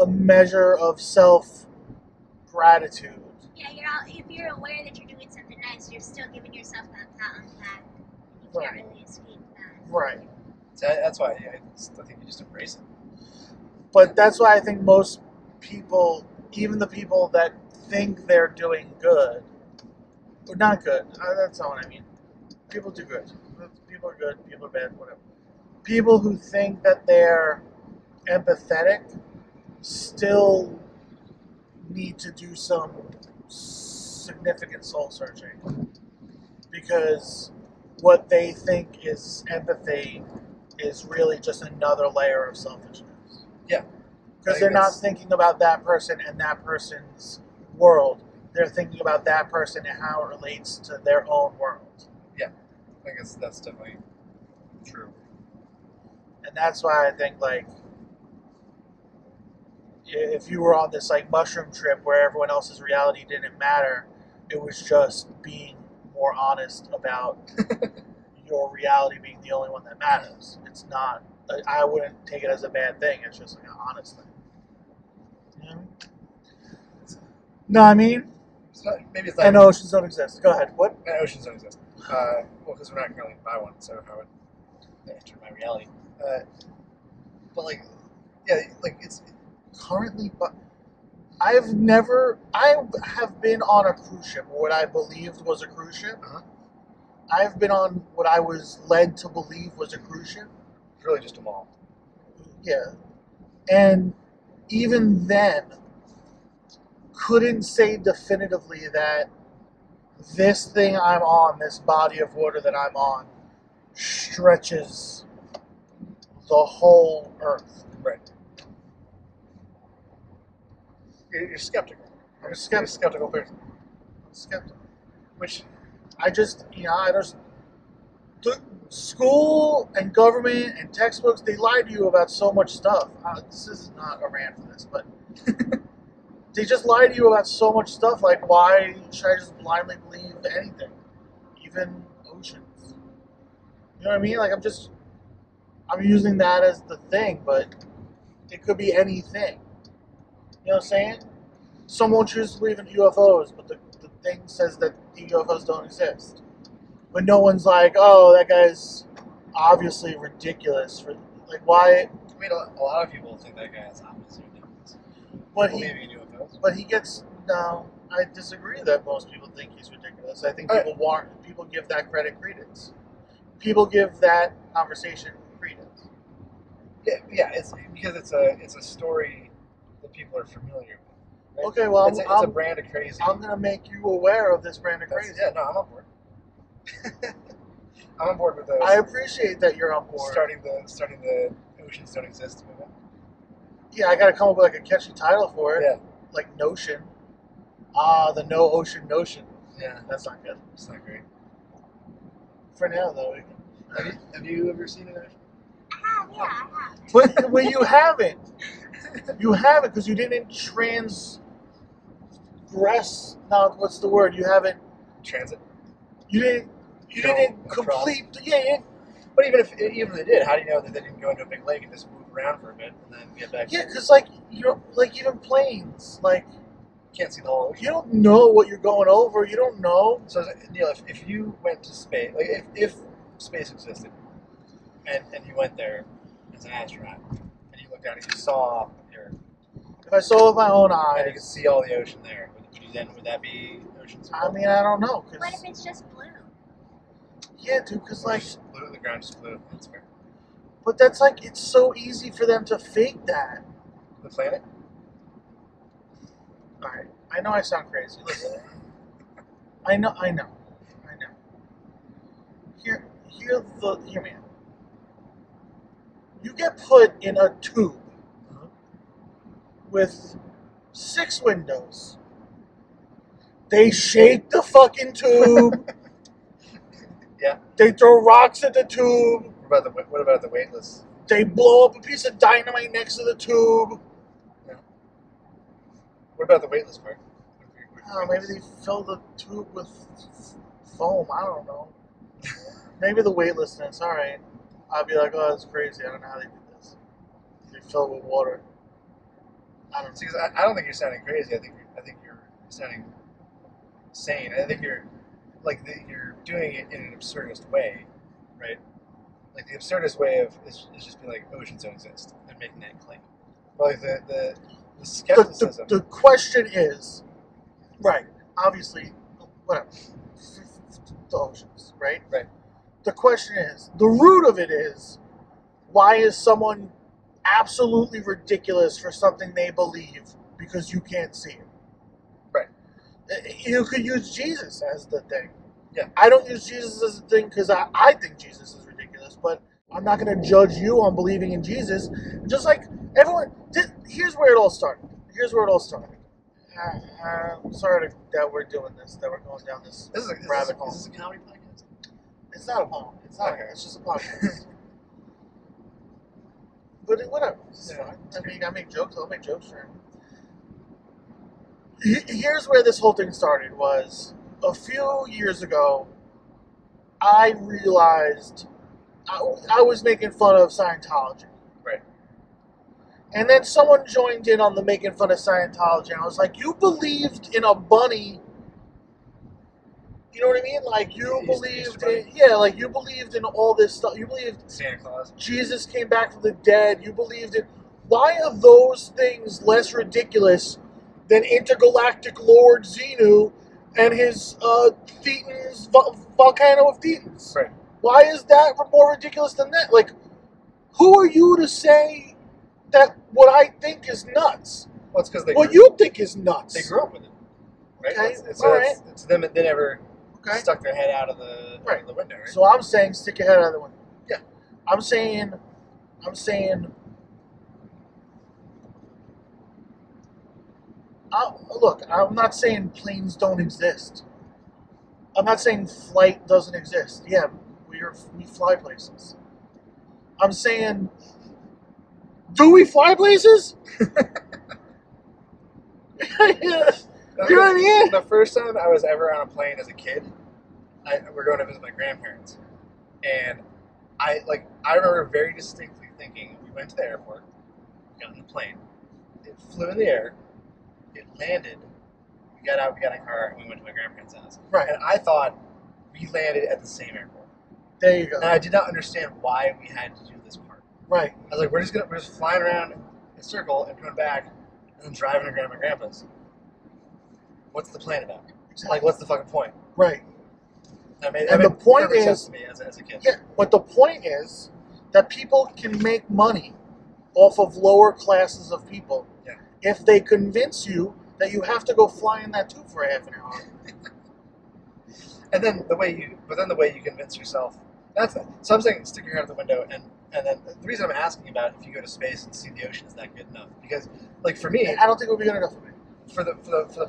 [SPEAKER 2] a measure of self-gratitude.
[SPEAKER 1] Yeah, if you're aware that you're doing something nice, you're still giving yourself that pat on the back. You can't really escape that.
[SPEAKER 2] Right.
[SPEAKER 3] So that's why I think you just embrace it.
[SPEAKER 2] But that's why I think most people, even the people that think they're doing good, or not good, that's not what I mean. People do good. People are good, people are bad, whatever. People who think that they're empathetic still need to do some significant soul searching, because what they think is empathy is really just another layer of selfishness.
[SPEAKER 3] Yeah.
[SPEAKER 2] Because they're not thinking about that person and that person's world. They're thinking about that person and how it relates to their own world.
[SPEAKER 3] Yeah. I guess that's definitely true.
[SPEAKER 2] And that's why I think, like, if you were on this, like, mushroom trip where everyone else's reality didn't matter, it was just being more honest about your reality being the only one that matters. It's not, I wouldn't take it as a bad thing. It's just like an honest thing. You know? No, I mean,
[SPEAKER 3] maybe it's not.
[SPEAKER 2] And oceans don't exist. Go ahead. What?
[SPEAKER 3] Oceans don't exist. Well, because we're not currently by one, so how would that enter my reality? But like, yeah, like it's
[SPEAKER 2] Currently, but I have been on a cruise ship, what I believed was a cruise ship.
[SPEAKER 3] Uh-huh.
[SPEAKER 2] I've been on what I was led to believe was a cruise ship.
[SPEAKER 3] It's really just a mall.
[SPEAKER 2] Yeah. And even then, couldn't say definitively that this thing I'm on, this body of water that I'm on, stretches the whole Earth.
[SPEAKER 3] Right. You're skeptical.
[SPEAKER 2] I'm
[SPEAKER 3] You're a
[SPEAKER 2] skeptical.
[SPEAKER 3] skeptical person.
[SPEAKER 2] I'm skeptical.
[SPEAKER 3] Which,
[SPEAKER 2] I just the school and government and textbooks, they lie to you about so much stuff. This is not a rant for this, but they just lie to you about so much stuff. Like, why should I just blindly believe anything? Even oceans. You know what I mean? Like, I'm using that as the thing, but it could be anything. You know what I'm saying? Some won't choose to believe in UFOs, but the thing says that the UFOs don't exist. But no one's like, oh, that guy's obviously ridiculous. For like, why?
[SPEAKER 3] I mean, a lot of people think that guy is obviously ridiculous.
[SPEAKER 2] But
[SPEAKER 3] People believe in UFOs.
[SPEAKER 2] But he gets no. I disagree that most people think he's ridiculous. I think people give that credence. People give that conversation credence.
[SPEAKER 3] Yeah, it's because it's a story that people are familiar with. Right?
[SPEAKER 2] Okay, well,
[SPEAKER 3] it's a brand of crazy.
[SPEAKER 2] I'm gonna make you aware of this brand of crazy.
[SPEAKER 3] Yeah, no, I'm on board. I'm on board with those.
[SPEAKER 2] I appreciate that you're on board.
[SPEAKER 3] Starting the oceans don't exist movement.
[SPEAKER 2] Yeah, I gotta come up with like a catchy title for it.
[SPEAKER 3] Yeah.
[SPEAKER 2] Like Notion. The No Ocean Notion.
[SPEAKER 3] Yeah,
[SPEAKER 2] That's not good.
[SPEAKER 3] it's not great.
[SPEAKER 2] For now, though.
[SPEAKER 3] Have you ever seen an ocean?
[SPEAKER 1] I have, yeah, I have.
[SPEAKER 2] But you haven't. You haven't because you didn't transgress. No, what's the word? You haven't.
[SPEAKER 3] Transit.
[SPEAKER 2] You didn't. You didn't
[SPEAKER 3] across.
[SPEAKER 2] complete. Yeah.
[SPEAKER 3] But even if they did, how do you know that they didn't go into a big lake and just move around for a bit and then get back?
[SPEAKER 2] Yeah, because like you're like even planes, like
[SPEAKER 3] You can't see the whole ocean.
[SPEAKER 2] you don't know what you're going over. You don't know.
[SPEAKER 3] So Neil, if you went to space, like if space existed, and you went there as an astronaut, and you looked down and you saw Earth,
[SPEAKER 2] If I saw with my own
[SPEAKER 3] and you could
[SPEAKER 2] eyes,
[SPEAKER 3] see all the ocean there, would that be oceans?
[SPEAKER 2] I mean, I don't know.
[SPEAKER 1] What if
[SPEAKER 2] Cause,
[SPEAKER 1] it's just blue?
[SPEAKER 2] yeah, dude. Because like,
[SPEAKER 3] blue, the ground just blue. That's fair.
[SPEAKER 2] but that's like it's so easy for them to fake that.
[SPEAKER 3] The planet.
[SPEAKER 2] All right, I know I sound crazy. Listen, I know. Hear me out. You get put in a tube with 6 windows. They shake the fucking tube.
[SPEAKER 3] Yeah.
[SPEAKER 2] They throw rocks at the tube.
[SPEAKER 3] What about the weightless?
[SPEAKER 2] They blow up a piece of dynamite next to the tube.
[SPEAKER 3] Yeah. What about the weightless part?
[SPEAKER 2] Maybe they fill the tube with foam. I don't know. Maybe the weightlessness. All right. I'll be like, oh, that's crazy. I don't know how they did this. They fill it with water. I don't know.
[SPEAKER 3] See, 'cause I don't think you're sounding crazy. I think you're sounding sane. I think you're you're doing it in an absurdist way, right? Like the absurdist way is just being like oceans don't exist and making that claim. But like the skepticism.
[SPEAKER 2] The question is, right? Obviously, whatever. The oceans, right?
[SPEAKER 3] Right.
[SPEAKER 2] The question is, the root of it is, why is someone absolutely ridiculous for something they believe because you can't see it?
[SPEAKER 3] Right.
[SPEAKER 2] You could use Jesus as the thing.
[SPEAKER 3] Yeah.
[SPEAKER 2] I don't use Jesus as the thing because I think Jesus is ridiculous, but I'm not going to judge you on believing in Jesus. Just like everyone, here's where it all started. I'm sorry that we're doing this, that we're going down this rabbit hole.
[SPEAKER 3] Is this a comedy podcast?
[SPEAKER 2] It's not a poem. It's not.
[SPEAKER 3] Okay.
[SPEAKER 2] It's just a podcast. But whatever. It's
[SPEAKER 3] Yeah.
[SPEAKER 2] fine. I mean, I make jokes. I'll make jokes for him. Here's where this whole thing started. Was a few years ago, I realized I was making fun of Scientology.
[SPEAKER 3] Right.
[SPEAKER 2] And then someone joined in on the making fun of Scientology, and I was like, "You believed in a bunny." You know what I mean? Like you believed in, like you believed in all this stuff. You believed
[SPEAKER 3] Santa Claus.
[SPEAKER 2] Jesus came back from the dead. You believed in. Why are those things less ridiculous than intergalactic Lord Xenu and his Thetans, volcano of Thetans?
[SPEAKER 3] Right.
[SPEAKER 2] Why is that more ridiculous than that? Like, who are you to say that what I think is nuts.
[SPEAKER 3] Well, it's because
[SPEAKER 2] What you think is nuts.
[SPEAKER 3] they grew up with it, right?
[SPEAKER 2] Okay,
[SPEAKER 3] It's them. They never
[SPEAKER 2] Okay.
[SPEAKER 3] stuck their head out of the window, right?
[SPEAKER 2] So I'm saying stick your head out of the window.
[SPEAKER 3] Yeah.
[SPEAKER 2] I'm saying, look, I'm not saying planes don't exist. I'm not saying flight doesn't exist. Yeah, we fly places. I'm saying, do we fly places? Yeah. You know what I mean?
[SPEAKER 3] The first time I was ever on a plane as a kid, we're going to visit my grandparents, and I remember very distinctly thinking we went to the airport, got on the plane, it flew in the air, it landed, we got out, we got in a car, and we went to my grandparents' house.
[SPEAKER 2] Right.
[SPEAKER 3] And I thought we landed at the same airport.
[SPEAKER 2] There you go.
[SPEAKER 3] And I did not understand why we had to do this part.
[SPEAKER 2] Right.
[SPEAKER 3] I was like, we're just flying around in a circle and coming back, and then driving to grandma and grandpa's. What's the plan about?
[SPEAKER 2] Exactly.
[SPEAKER 3] Like, what's the fucking point?
[SPEAKER 2] Right.
[SPEAKER 3] That made
[SPEAKER 2] the point
[SPEAKER 3] perfect sense
[SPEAKER 2] is,
[SPEAKER 3] to me as a kid.
[SPEAKER 2] yeah, but the point is that people can make money off of lower classes of people if they convince you that you have to go fly in that tube for half an hour.
[SPEAKER 3] And then the way you convince yourself. So I'm saying stick your head out the window, and then the reason I'm asking about if you go to space and see the ocean is that good enough, because like for me,
[SPEAKER 2] I don't think it would be good enough for me.
[SPEAKER 3] For the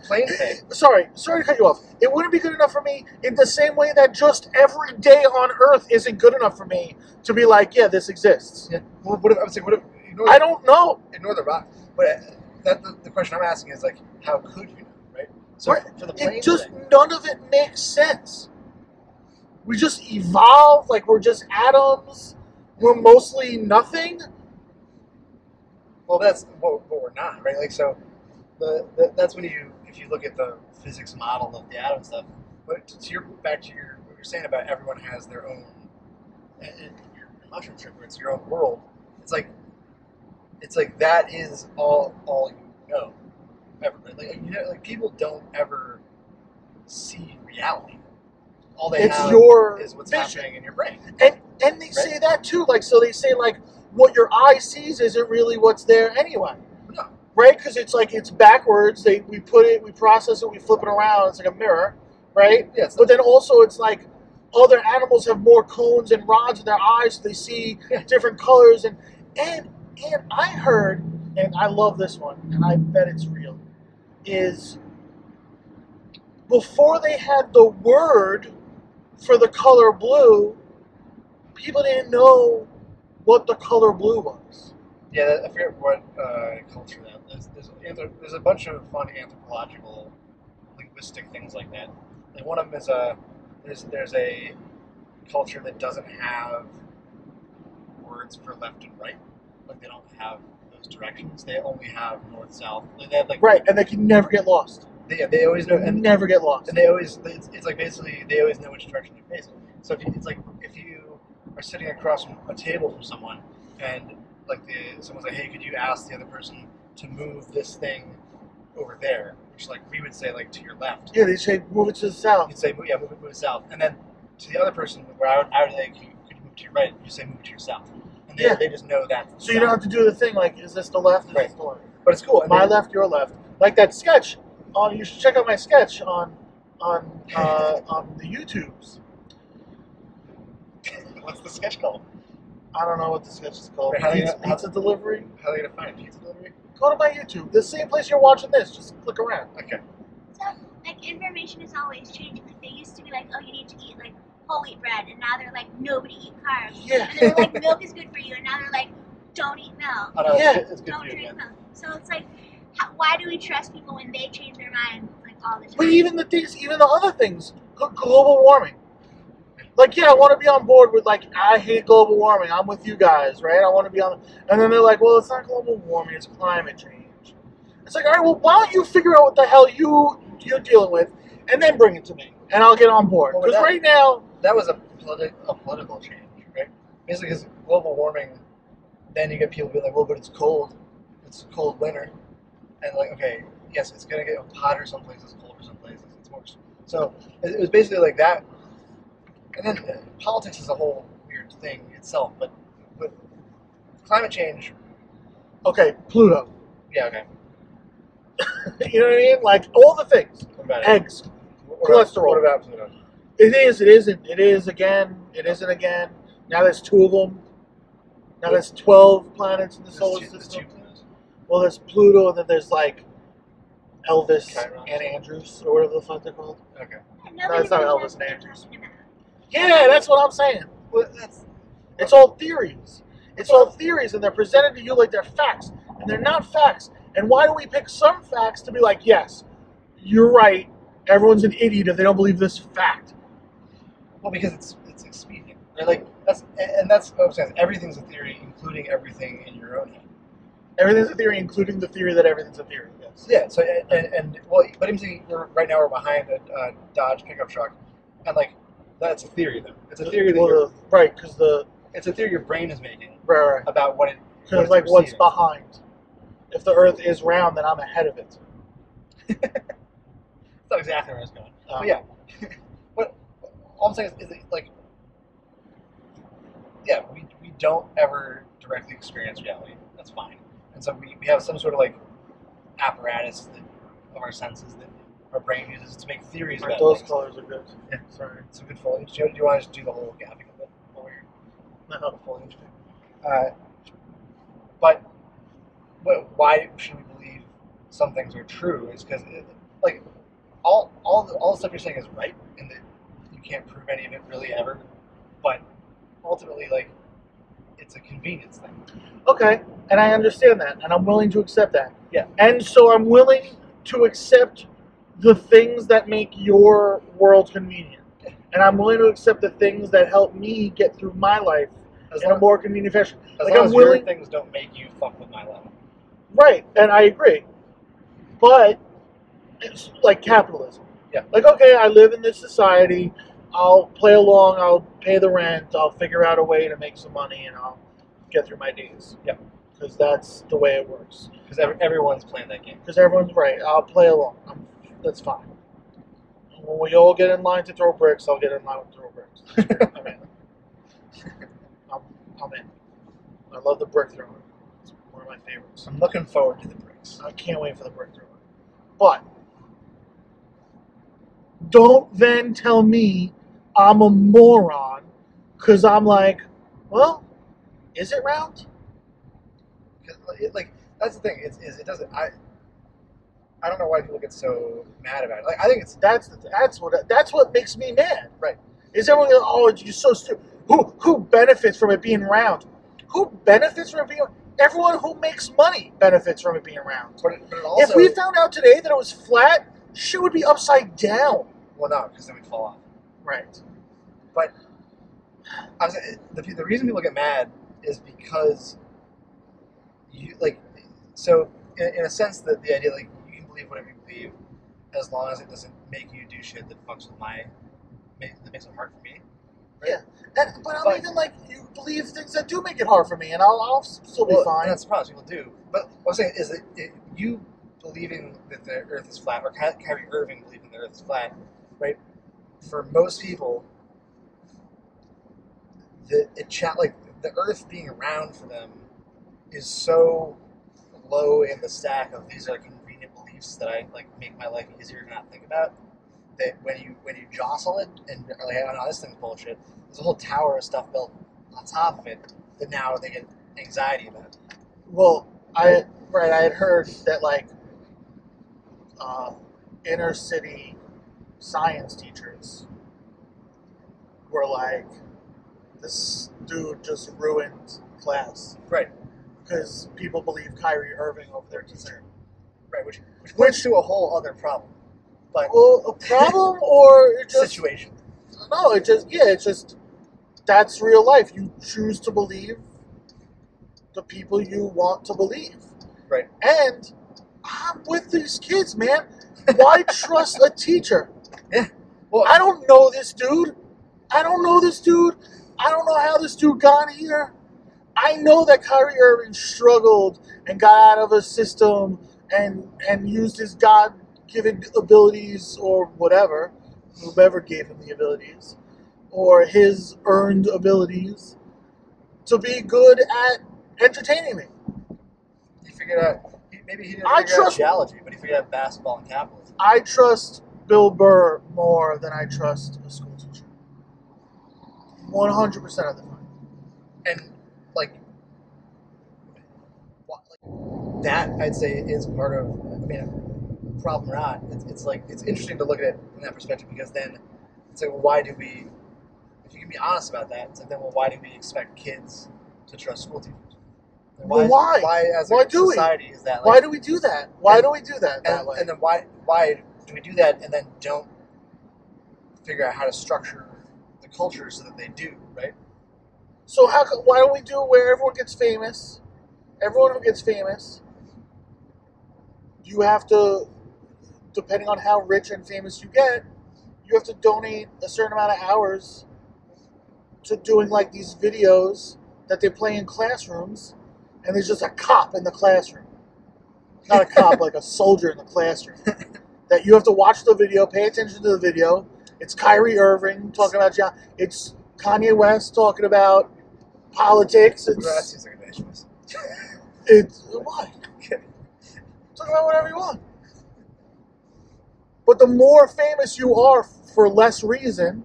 [SPEAKER 3] plane thing.
[SPEAKER 2] Sorry to cut you off. It wouldn't be good enough for me in the same way that just every day on Earth isn't good enough for me to be like, yeah, this exists.
[SPEAKER 3] Yeah. Well, what if I would say
[SPEAKER 2] I don't know.
[SPEAKER 3] Ignore the rock. But the question I'm asking is like, how could you know, right? So for the plane thing,
[SPEAKER 2] none of it makes sense. We just evolve like we're just atoms. We're mostly nothing.
[SPEAKER 3] Well, that's what we're not, right? Like so. That's when if you look at the physics model of the atom stuff. But back to what you're saying about everyone has their own your mushroom trip, where it's your own world. It's like that is all you know ever. Right? Like people don't ever see reality. All they have is what's happening in your brain.
[SPEAKER 2] And they say that too. Like so, they say like what your eye sees isn't really what's there anyway.
[SPEAKER 3] No.
[SPEAKER 2] Right, because it's backwards. We process it, we flip it around. It's like a mirror, right?
[SPEAKER 3] Yeah.
[SPEAKER 2] But then also it's like other animals have more cones and rods in their eyes, so they see different colors. And I heard, and I love this one, and I bet it's real, is before they had the word for the color blue, people didn't know what the color blue was.
[SPEAKER 3] Yeah, I forget what culture that. There's a bunch of fun anthropological, linguistic things like that. And one of them is there's a culture that doesn't have words for left and right. Like they don't have those directions. They only have north south. They have
[SPEAKER 2] right, and they can never get lost.
[SPEAKER 3] They always know and
[SPEAKER 2] never get lost.
[SPEAKER 3] And they always it's like basically they always know which direction they're facing. So if you are sitting across from a table from someone and someone's like, hey, could you ask the other person to move this thing over there? Which we would say to your left.
[SPEAKER 2] Yeah, they say move it to the south.
[SPEAKER 3] You'd say move it south, and then to the other person, where I would say could you move to your right? You say move to your south, and they just know that.
[SPEAKER 2] So you don't have to do the thing is this the left? Is this the left?
[SPEAKER 3] But it's cool.
[SPEAKER 2] My left, your left. Like that sketch. You should check out my sketch on the YouTubes.
[SPEAKER 3] What's the sketch called?
[SPEAKER 2] I don't know what the sketch is called.
[SPEAKER 3] Wait,
[SPEAKER 2] pizza delivery.
[SPEAKER 3] How are they gonna find pizza delivery?
[SPEAKER 2] Go to my YouTube. The same place you're watching this. Just click around.
[SPEAKER 3] Okay.
[SPEAKER 1] So, information is always changing. They used to be oh, you need to eat, whole wheat bread. And now they're nobody eat carbs.
[SPEAKER 2] Yeah.
[SPEAKER 1] And they're milk is good for you. And now they're don't eat milk.
[SPEAKER 3] Oh, no,
[SPEAKER 2] yeah.
[SPEAKER 3] It's good
[SPEAKER 1] don't
[SPEAKER 3] for you,
[SPEAKER 1] drink
[SPEAKER 3] man.
[SPEAKER 1] milk. So it's why do we trust people when they change their mind, all the time?
[SPEAKER 2] But even the other things, global warming. I want to be on board with I hate global warming. I'm with you guys, right? I want to be on. And then they're like, well, it's not global warming. It's climate change. It's all right. Well, why don't you figure out what the hell you're dealing with, and then bring it to me, and I'll get on board. Because right now,
[SPEAKER 3] that was a political change, right? Basically, because global warming, then you get people being like, well, but it's cold. It's a cold winter, and okay, yes, it's gonna get hotter some places, colder some places. It's more. So it was basically like that. And then politics is a whole weird thing itself, but climate change
[SPEAKER 2] Okay, Pluto.
[SPEAKER 3] Yeah, okay.
[SPEAKER 2] You know what I mean? Like, all the things.
[SPEAKER 3] What about it?
[SPEAKER 2] Eggs. Cholesterol.
[SPEAKER 3] What about Pluto?
[SPEAKER 2] It is, it isn't. It is again. It isn't again. Now there's 2 of them. Now there's 12 planets in the solar
[SPEAKER 3] There's
[SPEAKER 2] system.
[SPEAKER 3] two planets?
[SPEAKER 2] Well, there's Pluto, and then there's like Elvis
[SPEAKER 3] Chiron.
[SPEAKER 2] and Andrews, or whatever the fuck they're called.
[SPEAKER 3] Okay.
[SPEAKER 1] And
[SPEAKER 2] No,
[SPEAKER 1] nobody
[SPEAKER 2] it's not
[SPEAKER 1] really
[SPEAKER 2] Elvis
[SPEAKER 1] knows what they're
[SPEAKER 2] Andrews.
[SPEAKER 1] talking about.
[SPEAKER 2] Yeah, that's what I'm saying.
[SPEAKER 3] Well, that's
[SPEAKER 2] It's all theories. It's all theories, and they're presented to you like they're facts, and they're not facts. And why do we pick some facts to be like, yes, you're right, everyone's an idiot if they don't believe this fact?
[SPEAKER 3] well because it's expedient. Right? Like that's what I'm saying. Everything's a theory, including everything in your own head.
[SPEAKER 2] Everything's a theory, including the theory that everything's a theory. Yes.
[SPEAKER 3] Yeah. So but I'm saying right now we're behind a Dodge pickup truck, and like that's a theory though. It's a theory that
[SPEAKER 2] right, because
[SPEAKER 3] it's a theory your brain is making
[SPEAKER 2] right.
[SPEAKER 3] about what it.
[SPEAKER 2] Because like what's behind? If the Earth is round, then I'm ahead of it.
[SPEAKER 3] That's not exactly where I was going.
[SPEAKER 2] Oh.
[SPEAKER 3] But yeah, what all I'm saying is like, yeah, we don't ever directly experience reality. That's fine. And so we have some sort of like apparatus of our senses that our brain uses to make theories
[SPEAKER 2] Right,
[SPEAKER 3] about
[SPEAKER 2] those
[SPEAKER 3] things.
[SPEAKER 2] colors are good.
[SPEAKER 3] Yeah.
[SPEAKER 2] Sorry.
[SPEAKER 3] It's a good foliage. Do you want to just do the whole gapping of it over here?
[SPEAKER 2] No.
[SPEAKER 3] The foliage thing. But why should we believe some things are true? Is because like all the stuff you're saying is right, and that you can't prove any of it really ever. But ultimately, like, it's a convenience thing.
[SPEAKER 2] Okay, and I understand that, and I'm willing to accept that.
[SPEAKER 3] Yeah.
[SPEAKER 2] And so I'm willing to accept the things that make your world convenient. And I'm willing to accept the things that help me get through my life in a more convenient fashion.
[SPEAKER 3] As
[SPEAKER 2] Like,
[SPEAKER 3] long
[SPEAKER 2] I'm
[SPEAKER 3] as
[SPEAKER 2] willing.
[SPEAKER 3] your things don't make you fuck with my life.
[SPEAKER 2] Right, and I agree. But it's like capitalism.
[SPEAKER 3] Yeah.
[SPEAKER 2] Like, okay, I live in this society. I'll play along. I'll pay the rent. I'll figure out a way to make some money, and I'll get through my days.
[SPEAKER 3] Yeah.
[SPEAKER 2] Because that's the way it works.
[SPEAKER 3] Because everyone's playing that game.
[SPEAKER 2] Because everyone's right. I'll play along. That's fine. When we all get in line to throw bricks, I'll get in line to throw bricks. I'm in. I'm in. I love the brick throwing. It's one of my favorites.
[SPEAKER 3] I'm looking forward to the bricks.
[SPEAKER 2] I can't wait for the brick throwing. But don't then tell me I'm a moron because I'm like, well, is it round?
[SPEAKER 3] Like that's the thing. Is it doesn't. I don't know why people get so mad about it. Like I think it's
[SPEAKER 2] That's what makes me mad.
[SPEAKER 3] right.
[SPEAKER 2] Is everyone going, oh, you're so stupid? Who benefits from it being round? Who benefits from it being? Everyone who makes money benefits from it being round.
[SPEAKER 3] But it also,
[SPEAKER 2] If we found out today that it was flat, shit would be upside down.
[SPEAKER 3] well, no, because then we'd fall off.
[SPEAKER 2] Right.
[SPEAKER 3] But I was the reason people get mad is because you like. So in a sense, that the idea like you can believe whatever you believe, as long as it doesn't make you do shit that fucks with that makes it hard for me. Right?
[SPEAKER 2] Yeah. But I'm even like, you believe things that do make it hard for me, and I'll still be fine.
[SPEAKER 3] That's the problem. People do. But what I'm saying is that you believing that the Earth is flat, or Kyrie Irving believing the Earth is flat, right? For most people, the Earth being around for them is so low in the stack of these are convenient beliefs that I like make my life easier to not think about. That when you jostle it and are like, oh no, this thing's bullshit. There's a whole tower of stuff built on top of it that now they get anxiety about.
[SPEAKER 2] Well, I had heard that like inner city science teachers were like, this dude just ruined class.
[SPEAKER 3] Right.
[SPEAKER 2] Because people believe Kyrie Irving over their teacher.
[SPEAKER 3] Right, which points to a whole other problem. But
[SPEAKER 2] Well, a problem or it just
[SPEAKER 3] situation.
[SPEAKER 2] no, it's just that's real life. You choose to believe the people you want to believe.
[SPEAKER 3] Right.
[SPEAKER 2] And I'm with these kids, man. Why trust a teacher?
[SPEAKER 3] Yeah. Well,
[SPEAKER 2] I don't know this dude. I don't know how this dude got here. I know that Kyrie Irving struggled and got out of a system and used his God-given abilities or whatever, whoever gave him the abilities, or his earned abilities, to be good at entertaining me.
[SPEAKER 3] He figured out. Maybe he didn't
[SPEAKER 2] I
[SPEAKER 3] figure out
[SPEAKER 2] trust-
[SPEAKER 3] geology, but he figured out basketball and capitalism.
[SPEAKER 2] I trust Bill Burr more than I trust a school teacher. 100% of the time.
[SPEAKER 3] And like that, I'd say is part of. I mean, problem or not, it's like it's interesting to look at it from that perspective because then it's like, well, why do we? If you can be honest about that, it's like then, well, why do we expect kids to trust school teachers? Like,
[SPEAKER 2] Well, why?
[SPEAKER 3] Why, as
[SPEAKER 2] Why
[SPEAKER 3] a
[SPEAKER 2] do we?
[SPEAKER 3] society, is that? Like,
[SPEAKER 2] Why do we do that? Why do we do that
[SPEAKER 3] and,
[SPEAKER 2] way?
[SPEAKER 3] and then why do we do that and then don't figure out how to structure the culture so that they do, right?
[SPEAKER 2] So why don't we do it where everyone gets famous? Everyone who gets famous, you have to, depending on how rich and famous you get, you have to donate a certain amount of hours to doing like these videos that they play in classrooms, and there's just a cop in the classroom. Not a cop, like a soldier in the classroom. That you have to watch the video, pay attention to the video. It's Kyrie Irving talking about it's Kanye West talking about politics.
[SPEAKER 3] That seems like a nice choice.
[SPEAKER 2] It's what? Talk about whatever you want. But the more famous you are for less reason,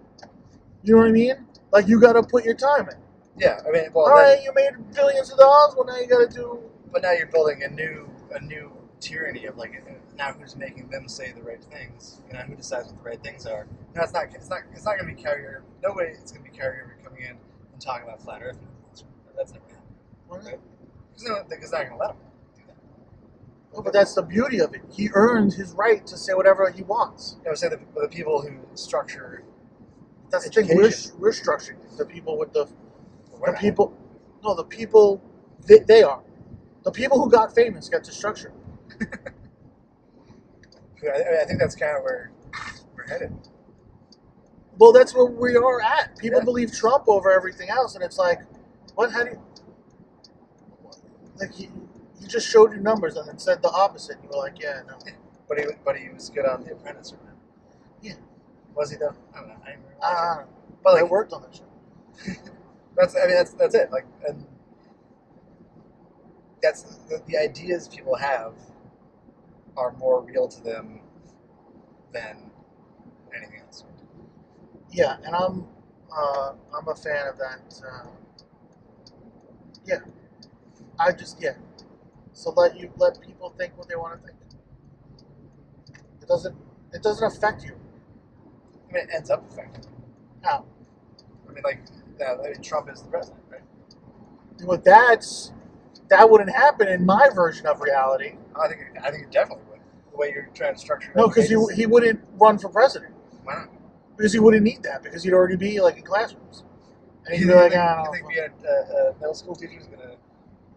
[SPEAKER 2] you know what I mean? Like you got to put your time in.
[SPEAKER 3] Yeah, I mean, well,
[SPEAKER 2] All right, you made billions of dollars. Well, now you got to do.
[SPEAKER 3] But now you're building a new tyranny of like now who's making them say the right things, and now who decides what the right things are. No, it's not going to be carrier. No way it's going to be carrier coming in and talking about flat Earth. That's never happened.
[SPEAKER 2] Why not?
[SPEAKER 3] Because they're not going to let him do that.
[SPEAKER 2] Oh, but that's the beauty of it. He earned his right to say whatever he wants.
[SPEAKER 3] I would say the people who structure
[SPEAKER 2] That's the thing.
[SPEAKER 3] education.
[SPEAKER 2] We're structuring it. The people with the
[SPEAKER 3] We're
[SPEAKER 2] people. No, the people. They are. The people who got famous get to structure.
[SPEAKER 3] I think that's kind of where we're headed.
[SPEAKER 2] Well, that's where we are at. People
[SPEAKER 3] Yeah.
[SPEAKER 2] believe Trump over everything else, and it's like, what? How do you? Like he just showed you numbers and then said the opposite. You were like, yeah, no.
[SPEAKER 3] But he was good on The Apprentice, right?
[SPEAKER 2] Yeah.
[SPEAKER 3] Was he though? I don't know. I didn't really watch it.
[SPEAKER 2] I don't know.
[SPEAKER 3] But
[SPEAKER 2] I
[SPEAKER 3] like,
[SPEAKER 2] worked on that show.
[SPEAKER 3] that's it. Like, and that's the ideas people have are more real to them than anything else.
[SPEAKER 2] Yeah, and I'm a fan of that. Yeah, So let people think what they want to think. It doesn't affect you.
[SPEAKER 3] I mean, it ends up affecting.
[SPEAKER 2] How?
[SPEAKER 3] I mean, like, Trump is the president, right?
[SPEAKER 2] But that wouldn't happen in my version of reality.
[SPEAKER 3] I think it definitely would. The way you're trying to structure it.
[SPEAKER 2] No, because he wouldn't run for president.
[SPEAKER 3] Why not?
[SPEAKER 2] Because he wouldn't need that. Because he'd already be like in classrooms, and he'd be
[SPEAKER 3] You
[SPEAKER 2] like,
[SPEAKER 3] think being a middle school teacher is going to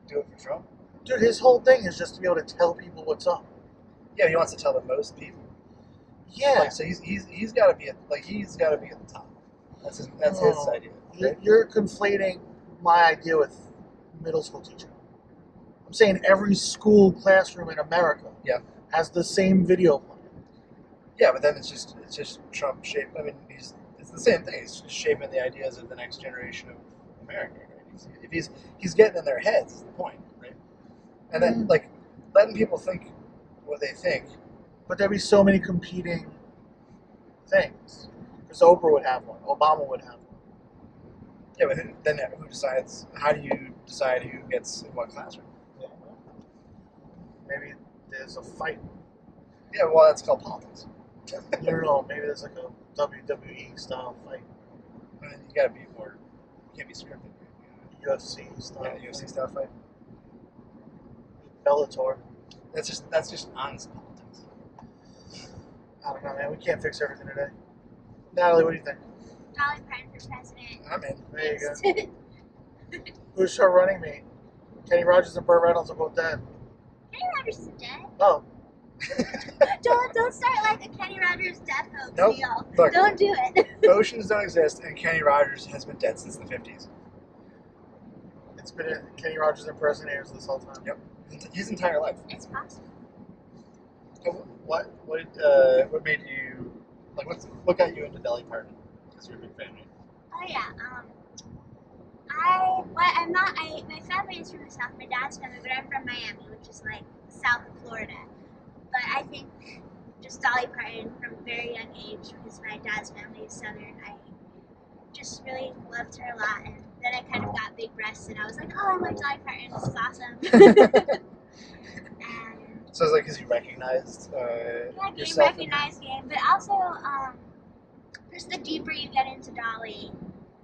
[SPEAKER 3] do it for Trump?
[SPEAKER 2] dude, his whole thing is just to be able to tell people what's up.
[SPEAKER 3] Yeah, he wants to tell the most people.
[SPEAKER 2] Yeah,
[SPEAKER 3] Like, so he's got to be at the top. That's his idea. Right?
[SPEAKER 2] You're conflating my idea with middle school teaching. I'm saying every school classroom in America has the same video plan.
[SPEAKER 3] Yeah, but then it's just Trump shape. I mean, it's the same thing. He's just shaping the ideas of the next generation of America. Right? He's getting in their heads is the point, right? And then like letting people think what they think.
[SPEAKER 2] But there'd be so many competing things. Because Oprah would have one. Obama would have one.
[SPEAKER 3] Yeah, but then who decides? How do you decide who gets in what classroom?
[SPEAKER 2] Yeah. Maybe there's a fight.
[SPEAKER 3] Yeah, well, that's called politics.
[SPEAKER 2] You don't know. Maybe there's like a WWE style fight.
[SPEAKER 3] I mean, you gotta be more. You can't be scripted.
[SPEAKER 2] UFC style.
[SPEAKER 3] Yeah, UFC style fight.
[SPEAKER 2] Bellator.
[SPEAKER 3] That's just honest politics.
[SPEAKER 2] I don't know, man. We can't fix everything today. Natalie, what do you think?
[SPEAKER 1] Dolly Parton for president.
[SPEAKER 3] I'm in.
[SPEAKER 2] There you go. Who's her running mate? Kenny Rogers and Burt Reynolds are both dead.
[SPEAKER 1] Kenny Rogers is dead.
[SPEAKER 2] Oh.
[SPEAKER 1] Don't start like a Kenny Rogers death hoax,
[SPEAKER 3] Nope.
[SPEAKER 1] Neil.
[SPEAKER 3] Look.
[SPEAKER 1] Don't do it.
[SPEAKER 3] Oceans don't exist, and Kenny Rogers has been dead since the 50s.
[SPEAKER 2] It's been Kenny Rogers impersonators this whole time.
[SPEAKER 3] Yep. His entire life.
[SPEAKER 1] It's possible.
[SPEAKER 3] What made you what got you into Dolly Parton? Because you're a big fan, right?
[SPEAKER 1] Oh yeah. My family is from the South. My dad's family, but I'm from Miami, which is like south of Florida. But I think just Dolly Parton from a very young age, because my dad's family is Southern, I just really loved her a lot. And then I kind of got big breasts, and I was like, oh, I like Dolly Parton. This is awesome. And
[SPEAKER 3] So it's like because you recognized
[SPEAKER 1] game
[SPEAKER 3] yourself.
[SPEAKER 1] recognized game, but also just the deeper you get into Dolly,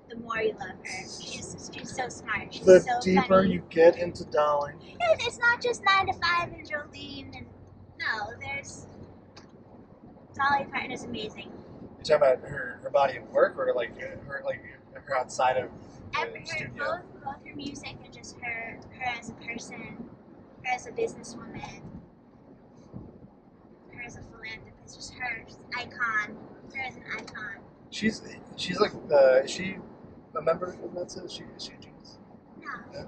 [SPEAKER 1] the more you love her. She's so smart. She's
[SPEAKER 2] The
[SPEAKER 1] so
[SPEAKER 2] deeper
[SPEAKER 1] funny.
[SPEAKER 2] you get into Dolly.
[SPEAKER 1] It's not just 9 to 5 and Jolene and no, there's Dolly Parton is amazing.
[SPEAKER 3] You're talking about her body of work, or like her outside of the studio?
[SPEAKER 1] Both her music and just her as a person, her as a businesswoman, her as a philanthropist, just her icon, her as an icon.
[SPEAKER 3] She's like is she a member of that? Is she a genius?
[SPEAKER 1] No.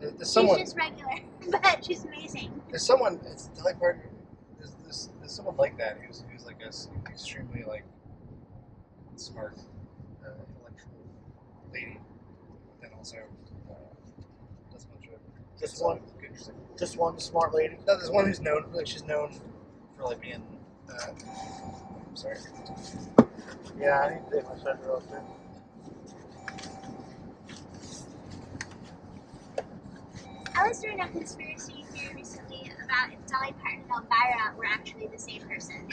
[SPEAKER 3] There's someone.
[SPEAKER 1] She's just regular, but she's amazing.
[SPEAKER 3] There's someone. It's Dolly Parton. There's someone like that who's like a extremely like smart, intellectual lady, and also does a bunch of
[SPEAKER 2] Just one.
[SPEAKER 3] good music.
[SPEAKER 2] Just one smart lady.
[SPEAKER 3] No, there's one who's known. Like she's known for like being. I'm sorry.
[SPEAKER 2] Yeah, I need to take my sweater off too.
[SPEAKER 1] I was doing a conspiracy theory recently about if Dolly Parton and Elvira were actually the same person.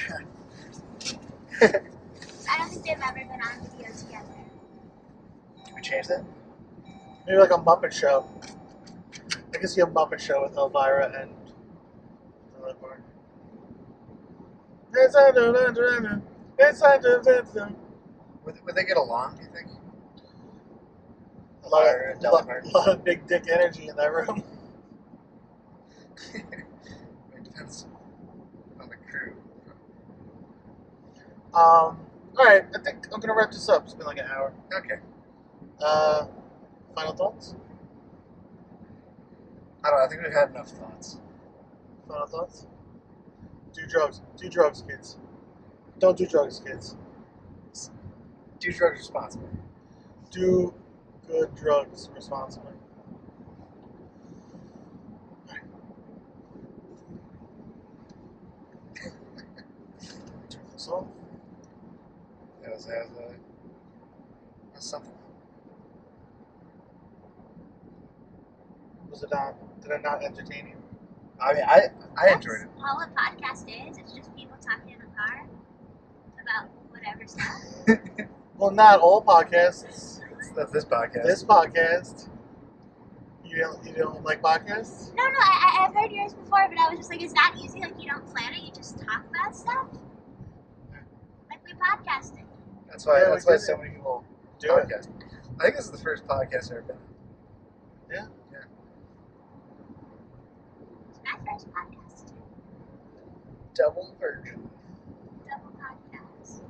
[SPEAKER 1] I don't think they've ever been on video together.
[SPEAKER 3] Can we change that?
[SPEAKER 2] Maybe like a Muppet Show. I can see a Muppet Show with Elvira and Dolly Parton.
[SPEAKER 3] Would they get along? Do you think?
[SPEAKER 2] A lot
[SPEAKER 3] Elvira and Dolly
[SPEAKER 2] of,
[SPEAKER 3] Parton?
[SPEAKER 2] lot of big dick energy in that room.
[SPEAKER 3] It depends on the crew.
[SPEAKER 2] Alright, I think I'm gonna wrap this up. It's been like an hour.
[SPEAKER 3] Okay.
[SPEAKER 2] Final thoughts?
[SPEAKER 3] I don't know. I think we've had enough thoughts.
[SPEAKER 2] Final thoughts? Do drugs. Do drugs, kids. Don't do drugs, kids.
[SPEAKER 3] Do drugs responsibly.
[SPEAKER 2] Do good drugs responsibly. Turn this off.
[SPEAKER 3] That was something.
[SPEAKER 2] Was it not? Did I not entertain you?
[SPEAKER 3] I mean, I enjoyed it.
[SPEAKER 1] All a podcast is. It's just people talking in the car about whatever stuff.
[SPEAKER 2] Well, not all podcasts.
[SPEAKER 3] That's this podcast.
[SPEAKER 2] This podcast. You don't like podcasts?
[SPEAKER 1] No, I've heard yours before, but I was just like, it's not easy. Like, you don't plan it, you just talk about stuff. Like, we podcasted.
[SPEAKER 3] That's why.
[SPEAKER 2] Yeah,
[SPEAKER 3] That's
[SPEAKER 2] we
[SPEAKER 3] why
[SPEAKER 2] did
[SPEAKER 3] so
[SPEAKER 2] it.
[SPEAKER 3] many people
[SPEAKER 2] Do
[SPEAKER 3] podcast. I think this is the first podcast I've ever been.
[SPEAKER 2] Yeah.
[SPEAKER 1] It's my first podcast.
[SPEAKER 3] Double virgin.
[SPEAKER 1] Double podcast.